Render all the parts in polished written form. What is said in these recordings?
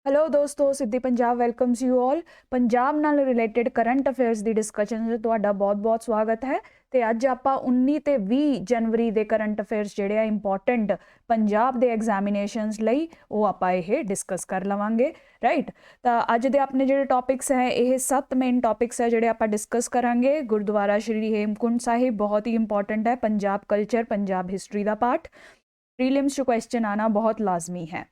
Hello दोस्तों, Siddhi Punjab welcomes you all. Punjab नाल related current affairs ਦੀ ਡਿਸਕਸ਼ਨ 'ਚ ਤੁਹਾਡਾ ਬਹੁਤ-ਬਹੁਤ ਸਵਾਗਤ ਹੈ। ਤੇ ਅੱਜ ਆਪਾਂ 19 ਤੇ 20 ਜਨਵਰੀ ਦੇ ਕਰੰਟ ਅਫੇਅਰਸ ਜਿਹੜੇ ਆ ਇੰਪੋਰਟੈਂਟ ਪੰਜਾਬ ਦੇ ਐਗਜ਼ਾਮੀਨੇਸ਼ਨਸ ਲਈ ਉਹ ਆਪਾਂ ਇਹ ਡਿਸਕਸ ਕਰ ਲਵਾਂਗੇ, ਰਾਈਟ। ਤਾਂ ਅੱਜ ਦੇ ਆਪਣੇ ਜਿਹੜੇ ਟੌਪਿਕਸ ਹੈ ਇਹ 7 ਮੇਨ ਟੌਪਿਕਸ ਹੈ ਜਿਹੜੇ ਆਪਾਂ ਡਿਸਕਸ ਕਰਾਂਗੇ। ਗੁਰਦੁਆਰਾ ਸ਼੍ਰੀ ਹੇਮਕੁੰਡ ਸਾਹਿਬ ਬਹੁਤ ਹੀ ਇੰਪੋਰਟੈਂਟ ਹੈ, ਪੰਜਾਬ ਕਲਚਰ ਪੰਜਾਬ ਹਿਸਟਰੀ ਦਾ ਪਾਰਟ। ਪ੍ਰੀਲਿम्स 'ਚ ਕੁਐਸਚਨ ਆਣਾ ਬਹੁਤ ਲਾਜ਼ਮੀ ਹੈ,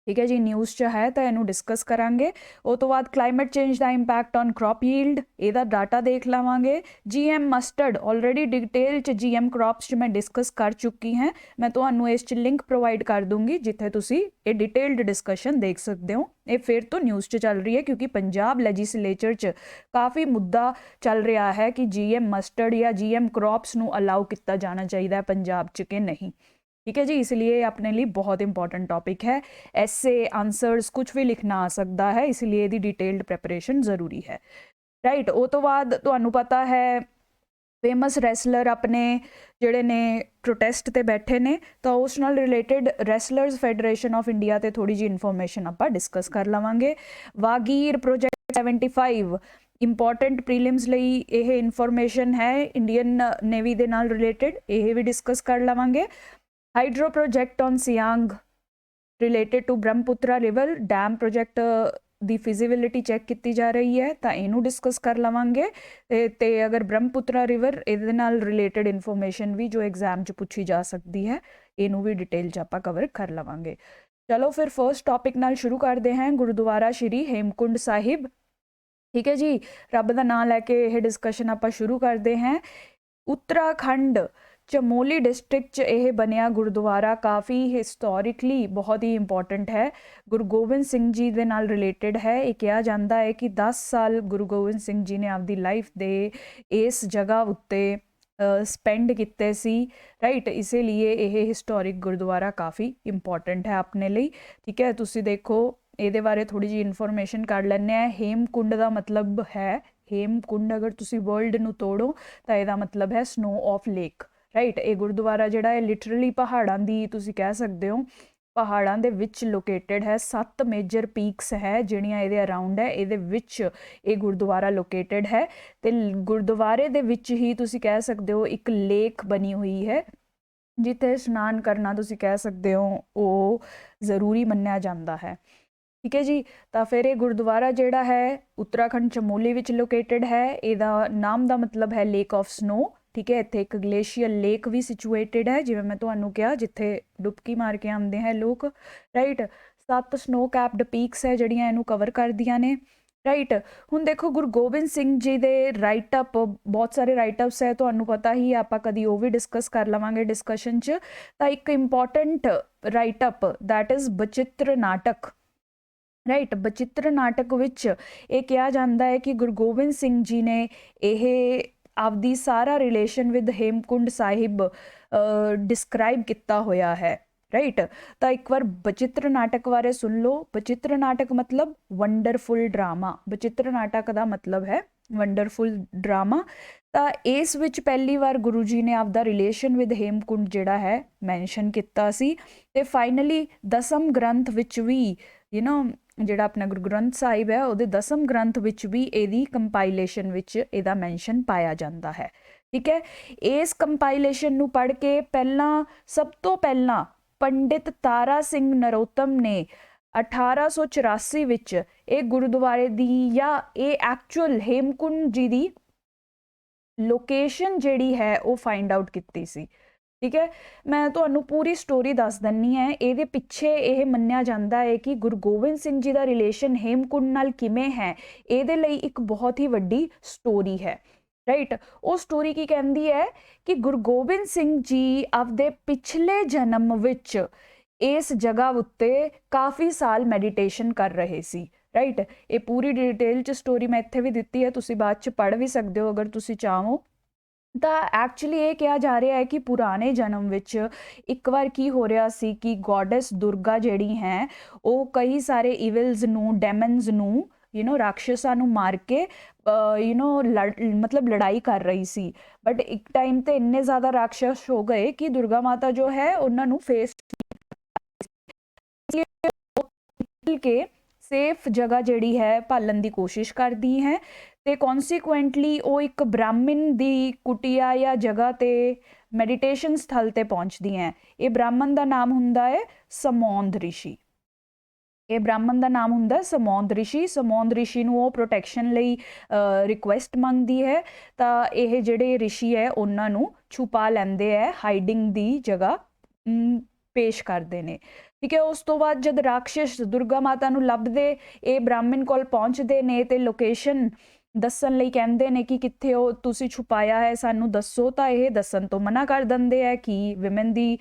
ठीक है जी। न्यूज़ च है तो इनू डिस्कस करांगे। उस तो बाद क्लाइमेट चेंज का इंपैक्ट ऑन क्रॉप यील्ड ਇਹਦਾ डाटा देख लवांगे। GM मस्टर्ड ऑलरेडी डिटेल च GM क्रॉप्स च मैं डिस्कस कर चुकी हैं, मैं ਤੁਹਾਨੂੰ ਇਸ ਚ लिंक प्रोवाइड कर दूंगी जिथे ਤੁਸੀਂ ਇਹ डिटेल्ड डिस्कशन देख सकते हो। ये फिर तो न्यूज़ च चल रही है क्योंकि पंजाब लैजिसलेचर च काफ़ी मुद्दा चल रहा है कि GM मस्टर्ड या GM क्रॉप्स ਨੂੰ अलाउ किया जाना चाहिए पंजाब च कि नहीं, ठीक है जी। इसलिए अपने लिए बहुत इंपॉर्टेंट टॉपिक है। ऐसे आंसर्स कुछ भी लिखना आ सकता है, इसलिए यदि डिटेल्ड प्रैपरेशन जरूरी है, राइट। वो तो बाद तुहानू पता है फेमस रैसलर अपने ਜਿਹੜੇ ਨੇ ਪ੍ਰੋਟੈਸਟ ਤੇ ਬੈਠੇ ਨੇ, ਤਾਂ ਉਸ ਨਾਲ ਰਿਲੇਟਡ ਰੈਸਲਰਸ ਫੈਡਰੇਸ਼ਨ ਆਫ ਇੰਡੀਆ ਤੇ ਥੋੜੀ ਜੀ ਇਨਫੋਰਮੇਸ਼ਨ ਆਪਾਂ ਡਿਸਕਸ ਕਰ ਲਵਾਂਗੇ। ਵਾਗੀਰ ਪ੍ਰੋਜੈਕਟ 75 ਇੰਪੋਰਟੈਂਟ ਪ੍ਰੀਲਿਮਸ ਲਈ ਇਹ ਇਨਫੋਰਮੇਸ਼ਨ ਹੈ ਇੰਡੀਅਨ ਨੇਵੀ ਦੇ ਨਾਲ ਰਿਲੇਟਡ, ਇਹ ਵੀ ਡਿਸਕਸ ਕਰ ਲਵਾਂਗੇ। Hydro project on Siang related to Brahmaputra river dam project ਦੀ ਫਿਜ਼ੀਬਿਲਿਟੀ ਚੈੱਕ ਕੀਤੀ ਜਾ ਰਹੀ ਹੈ, ਤਾਂ ਇਹਨੂੰ ਡਿਸਕਸ ਕਰ ਲਵਾਂਗੇ। ਤੇ ਅਗਰ ਬ੍ਰਹਮਪੁੱਤਰਾ ਰਿਵਰ ਇਹਦੇ ਨਾਲ ਰਿਲੇਟਡ ਇਨਫੋਰਮੇਸ਼ਨ ਵੀ ਜੋ ਐਗਜ਼ਾਮ 'ਚ ਪੁੱਛੀ ਜਾ ਸਕਦੀ ਹੈ, ਇਹਨੂੰ ਵੀ ਡਿਟੇਲ 'ਚ ਆਪਾਂ ਕਵਰ ਕਰ ਲਵਾਂਗੇ। ਚਲੋ ਫਿਰ ਫਰਸਟ ਟੌਪਿਕ ਨਾਲ ਸ਼ੁਰੂ ਕਰਦੇ ਹਾਂ, ਗੁਰਦੁਆਰਾ ਸ਼੍ਰੀ ਹੇਮਕੁੰਡ ਸਾਹਿਬ, ਠੀਕ ਹੈ ਜੀ। ਰੱਬ ਦਾ ਨਾਮ ਲੈ ਕੇ ਇਹ ਡਿਸਕਸ਼ਨ ਆਪਾਂ ਸ਼ੁਰੂ ਕਰਦੇ ਹਾਂ। ਉੱਤਰਾਖੰਡ चमोली डिस्ट्रिक्ट च यह बनया गुरुद्वारा काफ़ी हिस्टोरिकली बहुत ही इंपॉर्टेंट है, गुरु गोबिंद सिंह जी दे नाल रिलेटेड है। ये कहा जाता है कि 10 साल गुरु गोबिंद सिंह जी ने आपकी लाइफ दे इस जगह उत्ते स्पेंड किते सी, राइट। इसीलिए यह हिस्टोरिक गुरुद्वारा काफ़ी इंपॉर्टेंट है अपने लिए, ठीक है। तुसी देखो ये बारे थोड़ी जी इन्फॉर्मेशन कर लैने। हेमकुंड का मतलब है, हेमकुंड अगर तुसी वर्ल्ड नू तोड़ो तो यदा मतलब है स्नो ऑफ लेक, राइट। ये गुरुद्वारा जिहड़ा है लिटरली पहाड़ां दी तुसी कह सकते हो, पहाड़ां दे विच लोकेटेड है। 7 मेजर पीक्स है जिहड़ियां इहदे अराउंड है, इहदे विच ये गुरुद्वारा लोकेटेड है। ते गुरुद्वारे दे विच ही तुसी कह सकते हो एक लेक बनी हुई है जिथे स्नान करना तुसी कह सकते हो वो ज़रूरी मन्निया जाता है, ठीक है जी। तो फिर ये गुरुद्वारा जिहड़ा है उत्तराखंड चमोली विच लोकेटेड है। इहदा नाम का मतलब है लेक ऑफ स्नो, ठीक है। इत्थे एक ग्लेशियर लेक भी सिचुएटेड है, जिवें मैं तुहानू कहा जिथे डुबकी मार के आते हैं लोग, राइट। 7 स्नो कैप्ड पीक्स है जिहड़ियां इहनू कवर करदियां ने, राइट। हुण देखो गुरु गोबिंद सिंह जी दे राइटअप बहुत सारे राइटअप्स है, तुहानू पता ही आपां कदी वो भी डिस्कस कर लवांगे डिस्कशन च। तां एक important write up that is Bachitra Natak, right. Bachittar नाटक विच ये कहा जाता है कि गुरु गोबिंद सिंह जी ने यह आपदी सारा relation with Hemkund Sahib describe किया होया है, राइट। तो एक बार बचित्र नाटक बारे सुन लो। बचित्र नाटक मतलब वंडरफुल ड्रामा, बचित्र नाटक का मतलब है वंडरफुल ड्रामा। तो इस विच पहली बार गुरु जी ने आपदा रिलेशन विद हेमकुंड जिहड़ा है मैंशन किया सी। ते फाइनली 10th ग्रंथ विच भी ਜਿਹੜਾ ਆਪਣਾ ਗੁਰੂ ਗ੍ਰੰਥ ਸਾਹਿਬ ਹੈ ਉਹਦੇ 10th ਗ੍ਰੰਥ ਵਿੱਚ ਵੀ ਇਹਦੀ ਕੰਪਾਈਲੇਸ਼ਨ ਵਿੱਚ ਇਹਦਾ ਮੈਂਸ਼ਨ ਪਾਇਆ ਜਾਂਦਾ ਹੈ, ਠੀਕ ਹੈ। ਇਸ ਕੰਪਾਈਲੇਸ਼ਨ ਨੂੰ ਪੜ੍ਹ ਕੇ ਸਭ ਤੋਂ ਪਹਿਲਾਂ ਪੰਡਿਤ ਤਾਰਾ ਸਿੰਘ ਨਰੋਤਮ ਨੇ 1884 ਵਿੱਚ ਇਹ ਗੁਰਦੁਆਰੇ ਦੀ ਜਾਂ ਇਹ ਐਕਚੁਅਲ ਹੇਮਕੁੰਡ ਜੀ ਦੀ ਲੋਕੇਸ਼ਨ ਜਿਹੜੀ ਹੈ ਉਹ ਫਾਈਂਡ ਆਊਟ ਕੀਤੀ ਸੀ, ठीक है। मैं तुहानू पूरी स्टोरी दस दिनी है। ये पिछे यह मन्निया जाता है कि गुरु गोबिंद सिंह जी का रिलेशन हेमकुंड नाल किवें है, ये लई एक बहुत ही वड्डी स्टोरी है, राइट। वो स्टोरी की कहती है कि गुरु गोबिंद सिंह जी आपदे पिछले जन्म विच इस जगह उत्ते काफ़ी साल मैडिटेशन कर रहे सी, राइट। ये पूरी डिटेल च स्टोरी मैं इत्थे भी दिती है, तुसी बाद च पढ़ भी सकते हो अगर तुसी चाहो। ਤਾਂ ਐਕਚੁਅਲੀ ਇਹ ਕਿਹਾ ਜਾ ਰਿਹਾ ਹੈ ਕਿ ਪੁਰਾਣੇ ਜਨਮ ਵਿੱਚ ਇੱਕ ਵਾਰ ਕੀ ਹੋ ਰਿਹਾ ਸੀ ਕਿ ਗੋਡੈਸ ਦੁਰਗਾ ਜਿਹੜੀ ਹੈ ਉਹ ਕਈ ਸਾਰੇ ਇਵਲਸ ਨੂੰ ਡੈਮਨਸ ਨੂੰ ਰਾਖਸ਼ਾਂ ਨੂੰ ਮਾਰ ਕੇ मतलब लड़ाई कर रही सी। बट एक टाइम ਤੇ ਇੰਨੇ ਜ਼ਿਆਦਾ ਰਾਖਸ਼ ਹੋ ਗਏ ਕਿ ਦੁਰਗਾ ਮਾਤਾ ਜੋ ਹੈ ਉਹਨਾਂ ਨੂੰ ਫੇਸ के ਸੇਫ ਜਗ੍ਹਾ ਜਿਹੜੀ ਹੈ ਭਾਲਣ ਦੀ ਕੋਸ਼ਿਸ਼ ਕਰਦੀ ਹੈ ਤੇ ਕੌਨਸੀਕੁਐਂਟਲੀ ਉਹ ਇੱਕ ਬ੍ਰਾਹਮਣ ਦੀ ਕੁਟੀਆ ਜਾਂ ਜਗ੍ਹਾ ਤੇ ਮੈਡੀਟੇਸ਼ਨ ਸਥਲ ਤੇ ਪਹੁੰਚਦੀ ਹੈ। ਇਹ ਬ੍ਰਾਹਮਣ ਦਾ ਨਾਮ ਹੁੰਦਾ ਹੈ ਸਮੌਂਦ ਰਿਸ਼ੀ। ਇਹ ਬ੍ਰਾਹਮਣ ਦਾ ਨਾਮ ਹੁੰਦਾ ਸਮੌਂਦ ਰਿਸ਼ੀ। ਸਮੌਂਦ ਰਿਸ਼ੀ ਨੂੰ ਉਹ ਪ੍ਰੋਟੈਕਸ਼ਨ ਲਈ ਰਿਕੁਐਸਟ ਮੰਗਦੀ ਹੈ ਤਾਂ ਇਹ ਜਿਹੜੇ ਰਿਸ਼ੀ ਹੈ ਉਹਨਾਂ ਨੂੰ ਛੁਪਾ ਲੈਂਦੇ ਹੈ, ਹਾਈਡਿੰਗ ਦੀ ਜਗ੍ਹਾ ਪੇਸ਼ ਕਰਦੇ ਨੇ। ਠੀਕ ਹੈ, ਉਸ ਤੋਂ ਬਾਅਦ ਜਦ ਰਾਕਸ਼ਸ ਦੁਰਗਾ ਮਾਤਾ ਨੂੰ ਲੱਭਦੇ ਇਹ ਬ੍ਰਾਹਮਣ ਕੋਲ ਪਹੁੰਚਦੇ ਨੇ ਤੇ ਲੋਕੇਸ਼ਨ ਦੱਸਣ ਲਈ ਕਹਿੰਦੇ ਨੇ ਕਿ ਕਿੱਥੇ ਉਹ ਤੁਸੀਂ ਛੁਪਾਇਆ ਹੈ ਸਾਨੂੰ ਦੱਸੋ, ਤਾਂ ਇਹ ਦੱਸਣ ਤੋਂ ਮਨਾ ਕਰ ਦਿੰਦੇ ਹੈ ਕਿ ਵਿਮਨ ਦੀ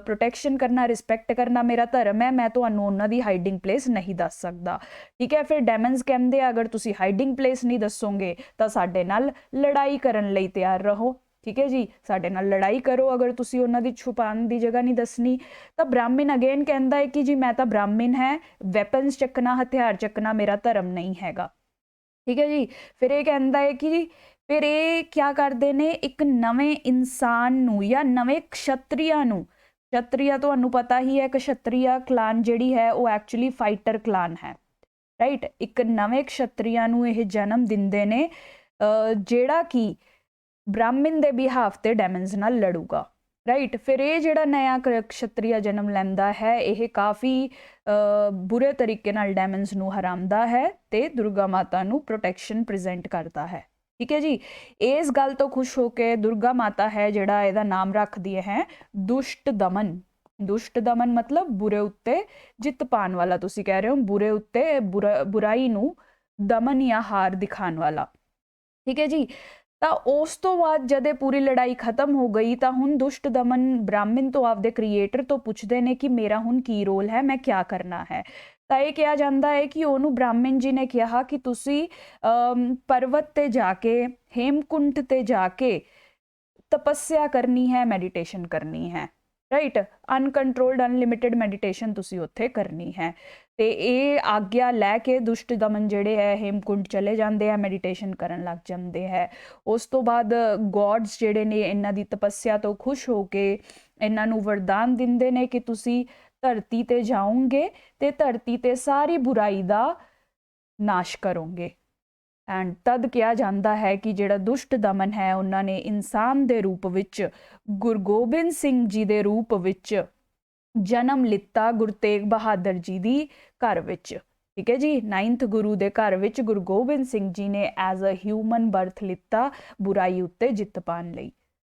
ਪ੍ਰੋਟੈਕਸ਼ਨ ਕਰਨਾ, ਰਿਸਪੈਕਟ ਕਰਨਾ ਮੇਰਾ ਧਰਮ ਹੈ, ਮੈਂ ਤੁਹਾਨੂੰ ਉਹਨਾਂ ਦੀ ਹਾਈਡਿੰਗ ਪਲੇਸ ਨਹੀਂ ਦੱਸ ਸਕਦਾ। ਠੀਕ ਹੈ, ਫਿਰ ਡੈਮਨਸ ਕਹਿੰਦੇ ਆ ਅਗਰ ਤੁਸੀਂ ਹਾਈਡਿੰਗ ਪਲੇਸ ਨਹੀਂ ਦੱਸੋਗੇ ਤਾਂ ਸਾਡੇ ਨਾਲ ਲੜਾਈ ਕਰਨ ਲਈ ਤਿਆਰ ਰਹੋ। ਠੀਕ ਹੈ ਜੀ, ਸਾਡੇ ਨਾਲ ਲੜਾਈ ਕਰੋ ਅਗਰ ਤੁਸੀਂ ਉਹਨਾਂ ਦੀ ਛੁਪਾਉਣ ਦੀ ਜਗ੍ਹਾ ਨਹੀਂ ਦੱਸਣੀ। ਤਾਂ ਬ੍ਰਾਹਮਣ ਅਗੇਨ ਕਹਿੰਦਾ ਹੈ ਕਿ ਜੀ ਮੈਂ ਤਾਂ ਬ੍ਰਾਹਮਣ ਹੈ, ਵੈਪਨਸ ਚੱਕਣਾ, ਹਥਿਆਰ ਚੱਕਣਾ ਮੇਰਾ ਧਰਮ ਨਹੀਂ ਹੈਗਾ। ਠੀਕ ਹੈ ਜੀ, ਫਿਰ ਇਹ ਕਹਿੰਦਾ ਹੈ ਕਿ ਫਿਰ ਇਹ ਕਿਆ ਕਰਦੇ ਨੇ, ਇੱਕ ਨਵੇਂ ਇਨਸਾਨ ਨੂੰ ਜਾਂ ਨਵੇਂ ਕਸ਼ਤਰੀਆ ਨੂੰ, ਕਸ਼ਤਰੀਆ ਤੁਹਾਨੂੰ ਪਤਾ ਹੀ ਹੈ ਕਸ਼ਤਰੀਆ ਕਲਾਨ ਜਿਹੜੀ ਹੈ ਉਹ ਐਕਚੁਅਲੀ ਫਾਈਟਰ ਕਲਾਨ ਹੈ, ਰਾਈਟ। ਇੱਕ ਨਵੇਂ ਕਸ਼ਤਰੀਆ ਨੂੰ ਇਹ ਜਨਮ ਦਿੰਦੇ ਨੇ ਜਿਹੜਾ ਕਿ ਬ੍ਰਾਹਮਣ ਦੇ ਬਿਹਾਫ ਤੇ ਡੈਮਨਸ ਨਾਲ ਲੜੂਗਾ, ਰਾਈਟ। ਫਿਰ ਇਹ ਜਿਹੜਾ ਨया ਕਸ਼ਤਰੀਆ ਜਨਮ ਲੈਂਦਾ ਹੈ ਇਹ ਕਾਫੀ ਬੁਰੇ ਤਰੀਕੇ ਨਾਲ ਡੈਮਨਸ ਨੂੰ ਹਰਾਉਂਦਾ ਹੈ ਤੇ ਦੁਰਗਾ ਮਾਤਾ ਨੂੰ ਪ੍ਰੋਟੈਕਸ਼ਨ ਪ੍ਰੈਜ਼ੈਂਟ ਕਰਦਾ ਹੈ। ਠੀਕ ਹੈ ਜੀ, ਇਸ ਗੱਲ ਤੋਂ ਖੁਸ਼ ਹੋ ਕੇ ਦੁਰਗਾ ਮਾਤਾ ਹੈ ਜਿਹੜਾ ਇਹਦਾ ਨਾਮ ਰੱਖਦੀ ਹੈ ਦੁਸ਼ਟ ਦਮਨ। ਦੁਸ਼ਟ ਦਮਨ ਮਤਲਬ ਬੁਰੇ ਉੱਤੇ ਜਿੱਤ ਪਾਉਣ ਵਾਲਾ, ਤੁਸੀਂ ਕਹਿ ਰਹੇ ਹੋ ਬੁਰੇ ਉੱਤੇ ਬੁਰਾਈ ਨੂੰ ਦਮਨ ਜਾਂ ਹਾਰ ਦਿਖਾਉਣ ਵਾਲਾ। ਠੀਕ ਹੈ ਜੀ, ਤਾਂ ਉਸ ਤੋਂ ਬਾਅਦ ਜਦ ਇਹ ਪੂਰੀ ਲੜਾਈ ਖਤਮ ਹੋ ਗਈ ਤਾਂ ਹੁਣ ਦੁਸ਼ਟ ਦਮਨ ਬ੍ਰਾਹਮਣ ਤੋਂ ਆਪਦੇ ਕ੍ਰੀਏਟਰ ਤੋਂ ਪੁੱਛਦੇ ਨੇ ਕਿ ਮੇਰਾ ਹੁਣ ਕੀ ਰੋਲ ਹੈ, ਮੈਂ ਕਿਆ ਕਰਨਾ ਹੈ। ਤਾਂ ਇਹ ਕਿਹਾ ਜਾਂਦਾ ਹੈ ਕਿ ਉਹਨੂੰ ਬ੍ਰਾਹਮਣ ਜੀ ਨੇ ਕਿਹਾ ਕਿ ਤੁਸੀਂ ਪਰਵਤ ਤੇ ਜਾ ਕੇ, ਹੇਮਕੁੰਟ ਤੇ ਜਾ ਕੇ ਤਪੱਸਿਆ ਕਰਨੀ ਹੈ, ਮੈਡੀਟੇਸ਼ਨ ਕਰਨੀ ਹੈ, ਰਾਈਟ। ਅਨਕੰਟਰੋਲਡ ਅਨਲਿਮਿਟਿਡ ਮੈਡੀਟੇਸ਼ਨ ਤੁਸੀਂ ਉੱਥੇ ਕਰਨੀ ਹੈ। ਤੇ ਇਹ ਆਗਿਆ ਲੈ ਕੇ ਦੁਸ਼ਟ ਦਮਨ ਜਿਹੜੇ ਹੈ ਹੇਮਕੁੰਟ ਚਲੇ ਜਾਂਦੇ ਆ, ਮੈਡੀਟੇਸ਼ਨ ਕਰਨ ਲੱਗ ਜਾਂਦੇ ਹੈ। ਉਸ ਤੋਂ ਬਾਅਦ ਗੋਡਸ ਜਿਹੜੇ ਨੇ ਇਹਨਾਂ ਦੀ ਤਪੱਸਿਆ ਤੋਂ ਖੁਸ਼ ਹੋ ਕੇ ਇਹਨਾਂ ਨੂੰ ਵਰਦਾਨ ਦਿੰਦੇ ਨੇ ਕਿ ਤੁਸੀਂ ਧਰਤੀ ਤੇ ਜਾਓਗੇ ਤੇ ਧਰਤੀ ਤੇ ਸਾਰੀ ਬੁਰਾਈ ਦਾ ਨਾਸ਼ ਕਰੋਗੇ। ਐਂਡ ਤਦ ਕਿਹਾ ਜਾਂਦਾ ਹੈ ਕਿ ਜਿਹੜਾ ਦੁਸ਼ਟ ਦਮਨ ਹੈ ਉਹਨਾਂ ਨੇ ਇਨਸਾਨ ਦੇ ਰੂਪ ਵਿੱਚ ਗੁਰੂ ਗੋਬਿੰਦ ਸਿੰਘ ਜੀ ਦੇ ਰੂਪ ਵਿੱਚ ਜਨਮ ਲਿੱਤਾ ਗੁਰੂ ਤੇਗ ਬਹਾਦਰ ਜੀ ਦੀ ਘਰ ਵਿੱਚ। ਠੀਕ ਹੈ ਜੀ, 9th ਗੁਰੂ ਦੇ ਘਰ ਵਿੱਚ ਗੁਰੂ ਗੋਬਿੰਦ ਸਿੰਘ ਜੀ ਨੇ ਐਜ਼ ਅ ਹਿਊਮਨ ਬਰਥ ਲਿੱਤਾ ਬੁਰਾਈ ਉੱਤੇ ਜਿੱਤ ਪਾਉਣ ਲਈ।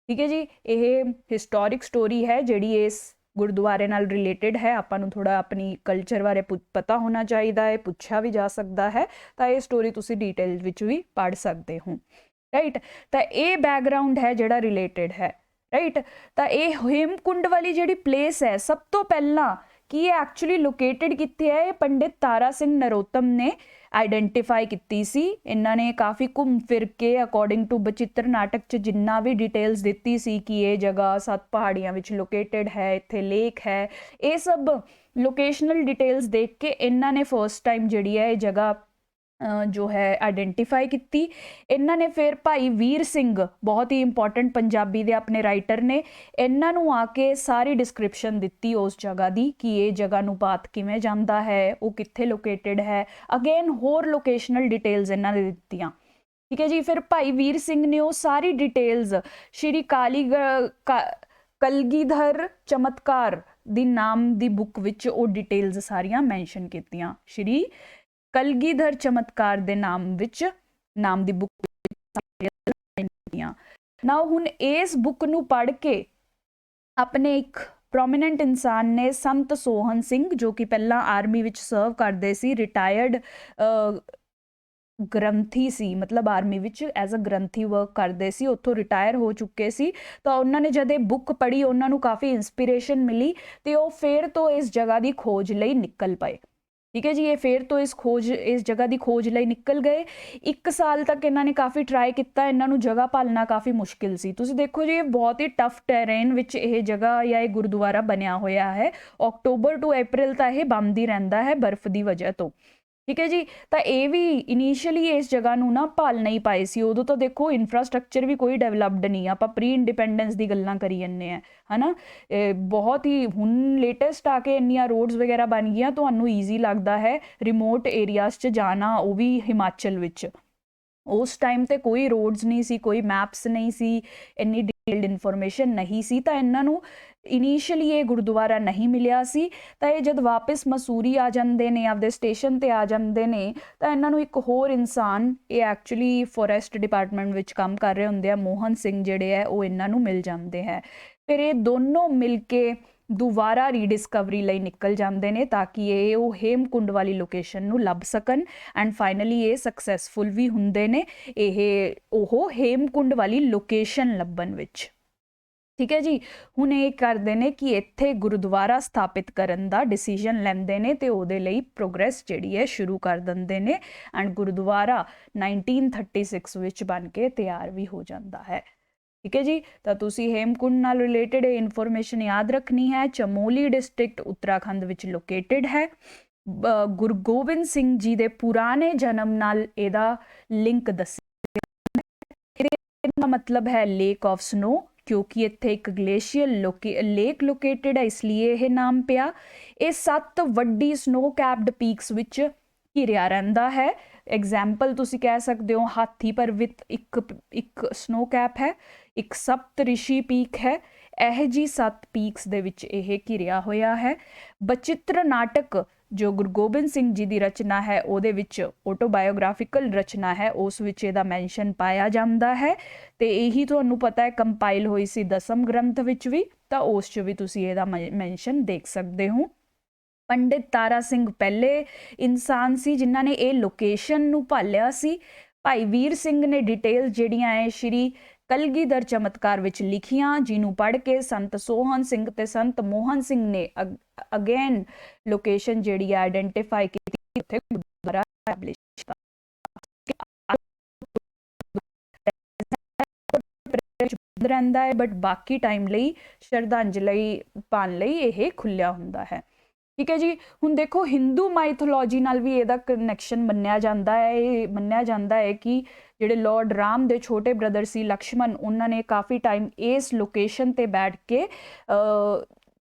ਠੀਕ ਹੈ ਜੀ, ਇਹ ਹਿਸਟੋਰਿਕ ਸਟੋਰੀ ਹੈ ਜਿਹੜੀ ਇਸ ਗੁਰਦੁਆਰੇ ਨਾਲ ਰਿਲੇਟਡ ਹੈ। ਆਪਾਂ ਨੂੰ ਥੋੜਾ ਆਪਣੀ ਕਲਚਰ ਬਾਰੇ ਪਤਾ ਹੋਣਾ ਚਾਹੀਦਾ ਹੈ, ਪੁੱਛਿਆ ਵੀ ਜਾ ਸਕਦਾ ਹੈ, ਤਾਂ ਇਹ ਸਟੋਰੀ ਤੁਸੀਂ ਡਿਟੇਲ ਵਿੱਚ ਵੀ ਪੜ੍ਹ ਸਕਦੇ ਹੋ, ਰਾਈਟ। ਤਾਂ ਇਹ ਬੈਕਗਰਾਉਂਡ ਹੈ ਜਿਹੜਾ ਰਿਲੇਟਡ ਹੈ, ਰਾਈਟ। ਤਾਂ ਇਹ ਹੇਮਕੁੰਡ ਵਾਲੀ ਜਿਹੜੀ ਪਲੇਸ ਹੈ ਸਭ ਤੋਂ ਪਹਿਲਾਂ ਕੀ ਐਕਚੁਅਲੀ ਲੋਕੇਟਡ ਕਿੱਥੇ ਹੈ, ਇਹ ਪੰਡਿਤ ਤਾਰਾ ਸਿੰਘ ਨਰੋਤਮ ਨੇ ਆਈਡੈਂਟੀਫਾਈ ਕੀਤੀ ਸੀ। ਇਹਨਾਂ ਨੇ ਕਾਫੀ ਘੁੰਮ ਫਿਰ ਕੇ ਅਕੋਰਡਿੰਗ ਟੂ ਬਚਿੱਤਰ ਨਾਟਕ 'ਚ ਜਿੰਨਾ ਵੀ ਡਿਟੇਲਸ ਦਿੱਤੀ ਸੀ ਕਿ ਇਹ ਜਗ੍ਹਾ 7 ਪਹਾੜੀਆਂ ਵਿੱਚ ਲੋਕੇਟਡ ਹੈ, ਇੱਥੇ ਲੇਕ ਹੈ, ਇਹ ਸਭ ਲੋਕੇਸ਼ਨਲ ਡਿਟੇਲਸ ਦੇਖ ਕੇ ਇਹਨਾਂ ਨੇ ਫਸਟ ਟਾਈਮ ਜਿਹੜੀ ਹੈ ਇਹ ਜਗ੍ਹਾ ਜੋ ਹੈ ਆਈਡੈਂਟੀਫਾਈ ਕੀਤੀ। ਇਹਨਾਂ ਨੇ ਫਿਰ ਭਾਈ ਵੀਰ ਸਿੰਘ, ਬਹੁਤ ਹੀ ਇੰਪੋਰਟੈਂਟ ਪੰਜਾਬੀ ਦੇ ਆਪਣੇ ਰਾਈਟਰ ਨੇ, ਇਹਨਾਂ ਨੂੰ ਆ ਕੇ ਸਾਰੀ ਡਿਸਕ੍ਰਿਪਸ਼ਨ ਦਿੱਤੀ ਉਸ ਜਗ੍ਹਾ ਦੀ ਕਿ ਇਹ ਜਗ੍ਹਾ ਨੂੰ ਪਾਥ ਕਿਵੇਂ ਜਾਂਦਾ ਹੈ, ਉਹ ਕਿੱਥੇ ਲੋਕੇਟਡ ਹੈ, ਅਗੇਨ ਹੋਰ ਲੋਕੇਸ਼ਨਲ ਡਿਟੇਲਸ ਇਹਨਾਂ ਨੇ ਦਿੱਤੀਆਂ। ਠੀਕ ਹੈ ਜੀ, ਫਿਰ ਭਾਈ ਵੀਰ ਸਿੰਘ ਨੇ ਉਹ ਸਾਰੀ ਡਿਟੇਲਸ ਸ਼੍ਰੀ ਕਲਗੀਧਰ ਚਮਤਕਾਰ ਦੀ ਨਾਮ ਦੀ ਬੁੱਕ ਵਿੱਚ ਉਹ ਡਿਟੇਲਸ ਸਾਰੀਆਂ ਮੈਂਸ਼ਨ ਕੀਤੀਆਂ। ਸ਼੍ਰੀ ਕਲਗੀਧਰ ਚਮਤਕਾਰ ਦੇ ਨਾਮ ਦੀ ਬੁੱਕ ਨਾ। ਹੁਣ ਇਸ ਬੁੱਕ ਨੂੰ ਪੜ੍ਹ ਕੇ ਆਪਣੇ ਇੱਕ ਪ੍ਰੋਮੀਨੈਂਟ ਇਨਸਾਨ ਨੇ ਸੰਤ ਸੋਹਨ ਸਿੰਘ, ਜੋ ਕਿ ਪਹਿਲਾਂ ਆਰਮੀ ਵਿੱਚ ਸਰਵ ਕਰਦੇ ਸੀ, ਰਿਟਾਇਰਡ ਗ੍ਰੰਥੀ ਸੀ, ਮਤਲਬ ਆਰਮੀ ਵਿੱਚ ਐਜ਼ ਅ ਗ੍ਰੰਥੀ ਵਰਕ ਕਰਦੇ ਸੀ, ਉੱਥੋਂ ਰਿਟਾਇਰ ਹੋ ਚੁੱਕੇ ਸੀ। ਤਾਂ ਉਹਨਾਂ ਨੇ ਜਦ ਇਹ ਬੁੱਕ ਪੜ੍ਹੀ ਉਹਨਾਂ ਨੂੰ ਕਾਫੀ ਇੰਸਪੀਰੇਸ਼ਨ ਮਿਲੀ ਤੇ ਉਹ ਫਿਰ ਤੋਂ ਇਸ ਜਗ੍ਹਾ ਦੀ ਖੋਜ ਲਈ ਨਿਕਲ ਪਏ। ਠੀਕ ਹੈ ਜੀ, ਇਹ ਫਿਰ ਤੋਂ ਇਸ ਜਗ੍ਹਾ ਦੀ ਖੋਜ ਲਈ ਨਿਕਲ ਗਏ। 1 ਸਾਲ ਤੱਕ ਇਹਨਾਂ ਨੇ ਕਾਫੀ ਟਰਾਈ ਕੀਤਾ, ਇਹਨਾਂ ਨੂੰ ਜਗ੍ਹਾ ਭਾਲਣਾ ਕਾਫੀ ਮੁਸ਼ਕਿਲ ਸੀ। ਤੁਸੀਂ ਦੇਖੋ ਜੀ, ਇਹ ਬਹੁਤ ਹੀ ਟਫ ਟੈਰੇਨ ਵਿੱਚ ਇਹ ਜਗ੍ਹਾ ਜਾਂ ਇਹ ਗੁਰਦੁਆਰਾ ਬਣਿਆ ਹੋਇਆ ਹੈ। ਅਕਤੂਬਰ ਟੂ ਅਪ੍ਰੈਲ ਤਾਂ ਇਹ ਬੰਦ ਹੀ ਰਹਿੰਦਾ ਹੈ ਬਰਫ਼ ਦੀ ਵਜ੍ਹਾ ਤੋਂ। ठीक है जी। तो ये भी इनीशियली इस जगह ਨੂੰ ना भाल नहीं पाए सी, उदों तो देखो इंफ्रास्ट्रक्चर भी कोई डेवलप्ड नहीं, आप प्री इंडिपेंडेंस की गल्लां करी जन्ने हैं, है ना। बहुत ही हुण लेटेस्ट आके इन्नियां रोड्स वगैरह बन गई, तो ईजी लगता है रिमोट एरियाज च जाना, वो भी हिमाचल विच। उस टाइम ते कोई रोड्स नहीं सी, कोई मैप्स नहीं सी, इन्नी डिटेल्ड इन्फॉर्मेशन नहीं सी, तो इन्हों इनीशियली ये गुरुद्वारा नहीं मिलिया सी। तो ये जब वापस मसूरी आ जाते हैं, आपके स्टेशन ते आ जाते हैं, तो इन्हों एक होर इंसान, ये एक्चुअली फॉरेस्ट डिपार्टमेंट विच काम कर रहे होंगे, मोहन सिंह जिहड़े है वो इन्हों मिल जाते हैं। फिर ये दोनों मिल के दोबारा रीडिस्कवरी ਲਈ निकल जाते हैं, ताकि ये वो हेमकुंड वाली लोकेशन ਨੂੰ ਲੱਭ ਸਕਣ, एंड फाइनली ये सक्सैसफुल भी ਹੁੰਦੇ ਨੇ ਇਹ ਉਹ हेमकुंड वाली लोकेशन ਲੱਭਣ ਵਿੱਚ। ठीक है जी। ਹੁਣ ਇਹ ਕਰਦੇ ਨੇ ਕਿ ਇੱਥੇ ਗੁਰਦੁਆਰਾ ਸਥਾਪਿਤ ਕਰਨ ਦਾ ਡਿਸੀਜਨ ਲੈਂਦੇ ਨੇ ਤੇ ਉਹਦੇ ਲਈ ਪ੍ਰੋਗਰੈਸ ਜਿਹੜੀ ਹੈ ਸ਼ੁਰੂ ਕਰ ਦਿੰਦੇ ਨੇ, ਐਂਡ ਗੁਰਦੁਆਰਾ 1936 ਵਿੱਚ ਬਣ ਕੇ ਤਿਆਰ ਵੀ ਹੋ ਜਾਂਦਾ ਹੈ। ठीक है जी। तो तुसी हेमकुंड नाल रिलेटेड इन्फॉर्मेशन याद रखनी है। चमोली डिस्ट्रिक्ट उत्तराखंड विच लोकेटेड है। गुरु गोबिंद सिंह जी दे पुराने जन्म नाल एदा लिंक दस्सिया, मतलब है लेक ऑफ स्नो, क्योंकि इत्थे एक ग्लेशियल लेक लोकेटेड है, इसलिए यह नाम पिया। ये 7 वड्डी स्नो कैप्ड पीक्स विच घिरिया रहिंदा है। एग्जाम्पल तुसी कह सकते हो हाथी पर्वत एक स्नो कैप है, एक सप्त ऋषि पीक है, यह जी 7 पीक्स दे विच यह घिरिया होया है। बचित्र नाटक जो गुरु गोबिंद सिंह जी की रचना है ਉਹਦੇ ਵਿੱਚ ऑटोबायोग्राफिकल रचना है, उस विच ਇਹਦਾ मैंशन पाया जाता है। तो यही ਤੁਹਾਨੂੰ पता है कंपाइल हुई सी 10ਮ ग्रंथ विच भी, तो उस च भी तुसी ਇਹਦਾ मैंशन देख सकते हो। पंडित तारा सिंह पहले इंसान सी जिन्होंने ये लोकेशन नू भालिया सी। भाई वीर सिंह ने डिटेल जिहड़ियां है श्री कलगीधर चमत्कार विच लिखियां, जिन्हों पढ़ के संत सोहन सिंह ते संत मोहन सिंह ने अगेन लोकेशन जिहड़ी आइडेंटिफाई की उत्थे गुरुद्वारा एस्टैबलिश कीता। रहंदा है, बट बाकी टाइम लई श्रद्धांजलि पाण लई यह खुलिया हुंदा है। ठीक है जी। हुण देखो हिंदू माइथोलॉजी नाल भी ਇਹਦਾ कनैक्शन ਮੰਨਿਆ ਜਾਂਦਾ है। ਇਹ ਮੰਨਿਆ ਜਾਂਦਾ है कि ਜਿਹੜੇ लॉर्ड राम ਦੇ छोटे ब्रदर सी लक्ष्मण, उन्होंने काफ़ी टाइम इस लोकेशन ते बैठ के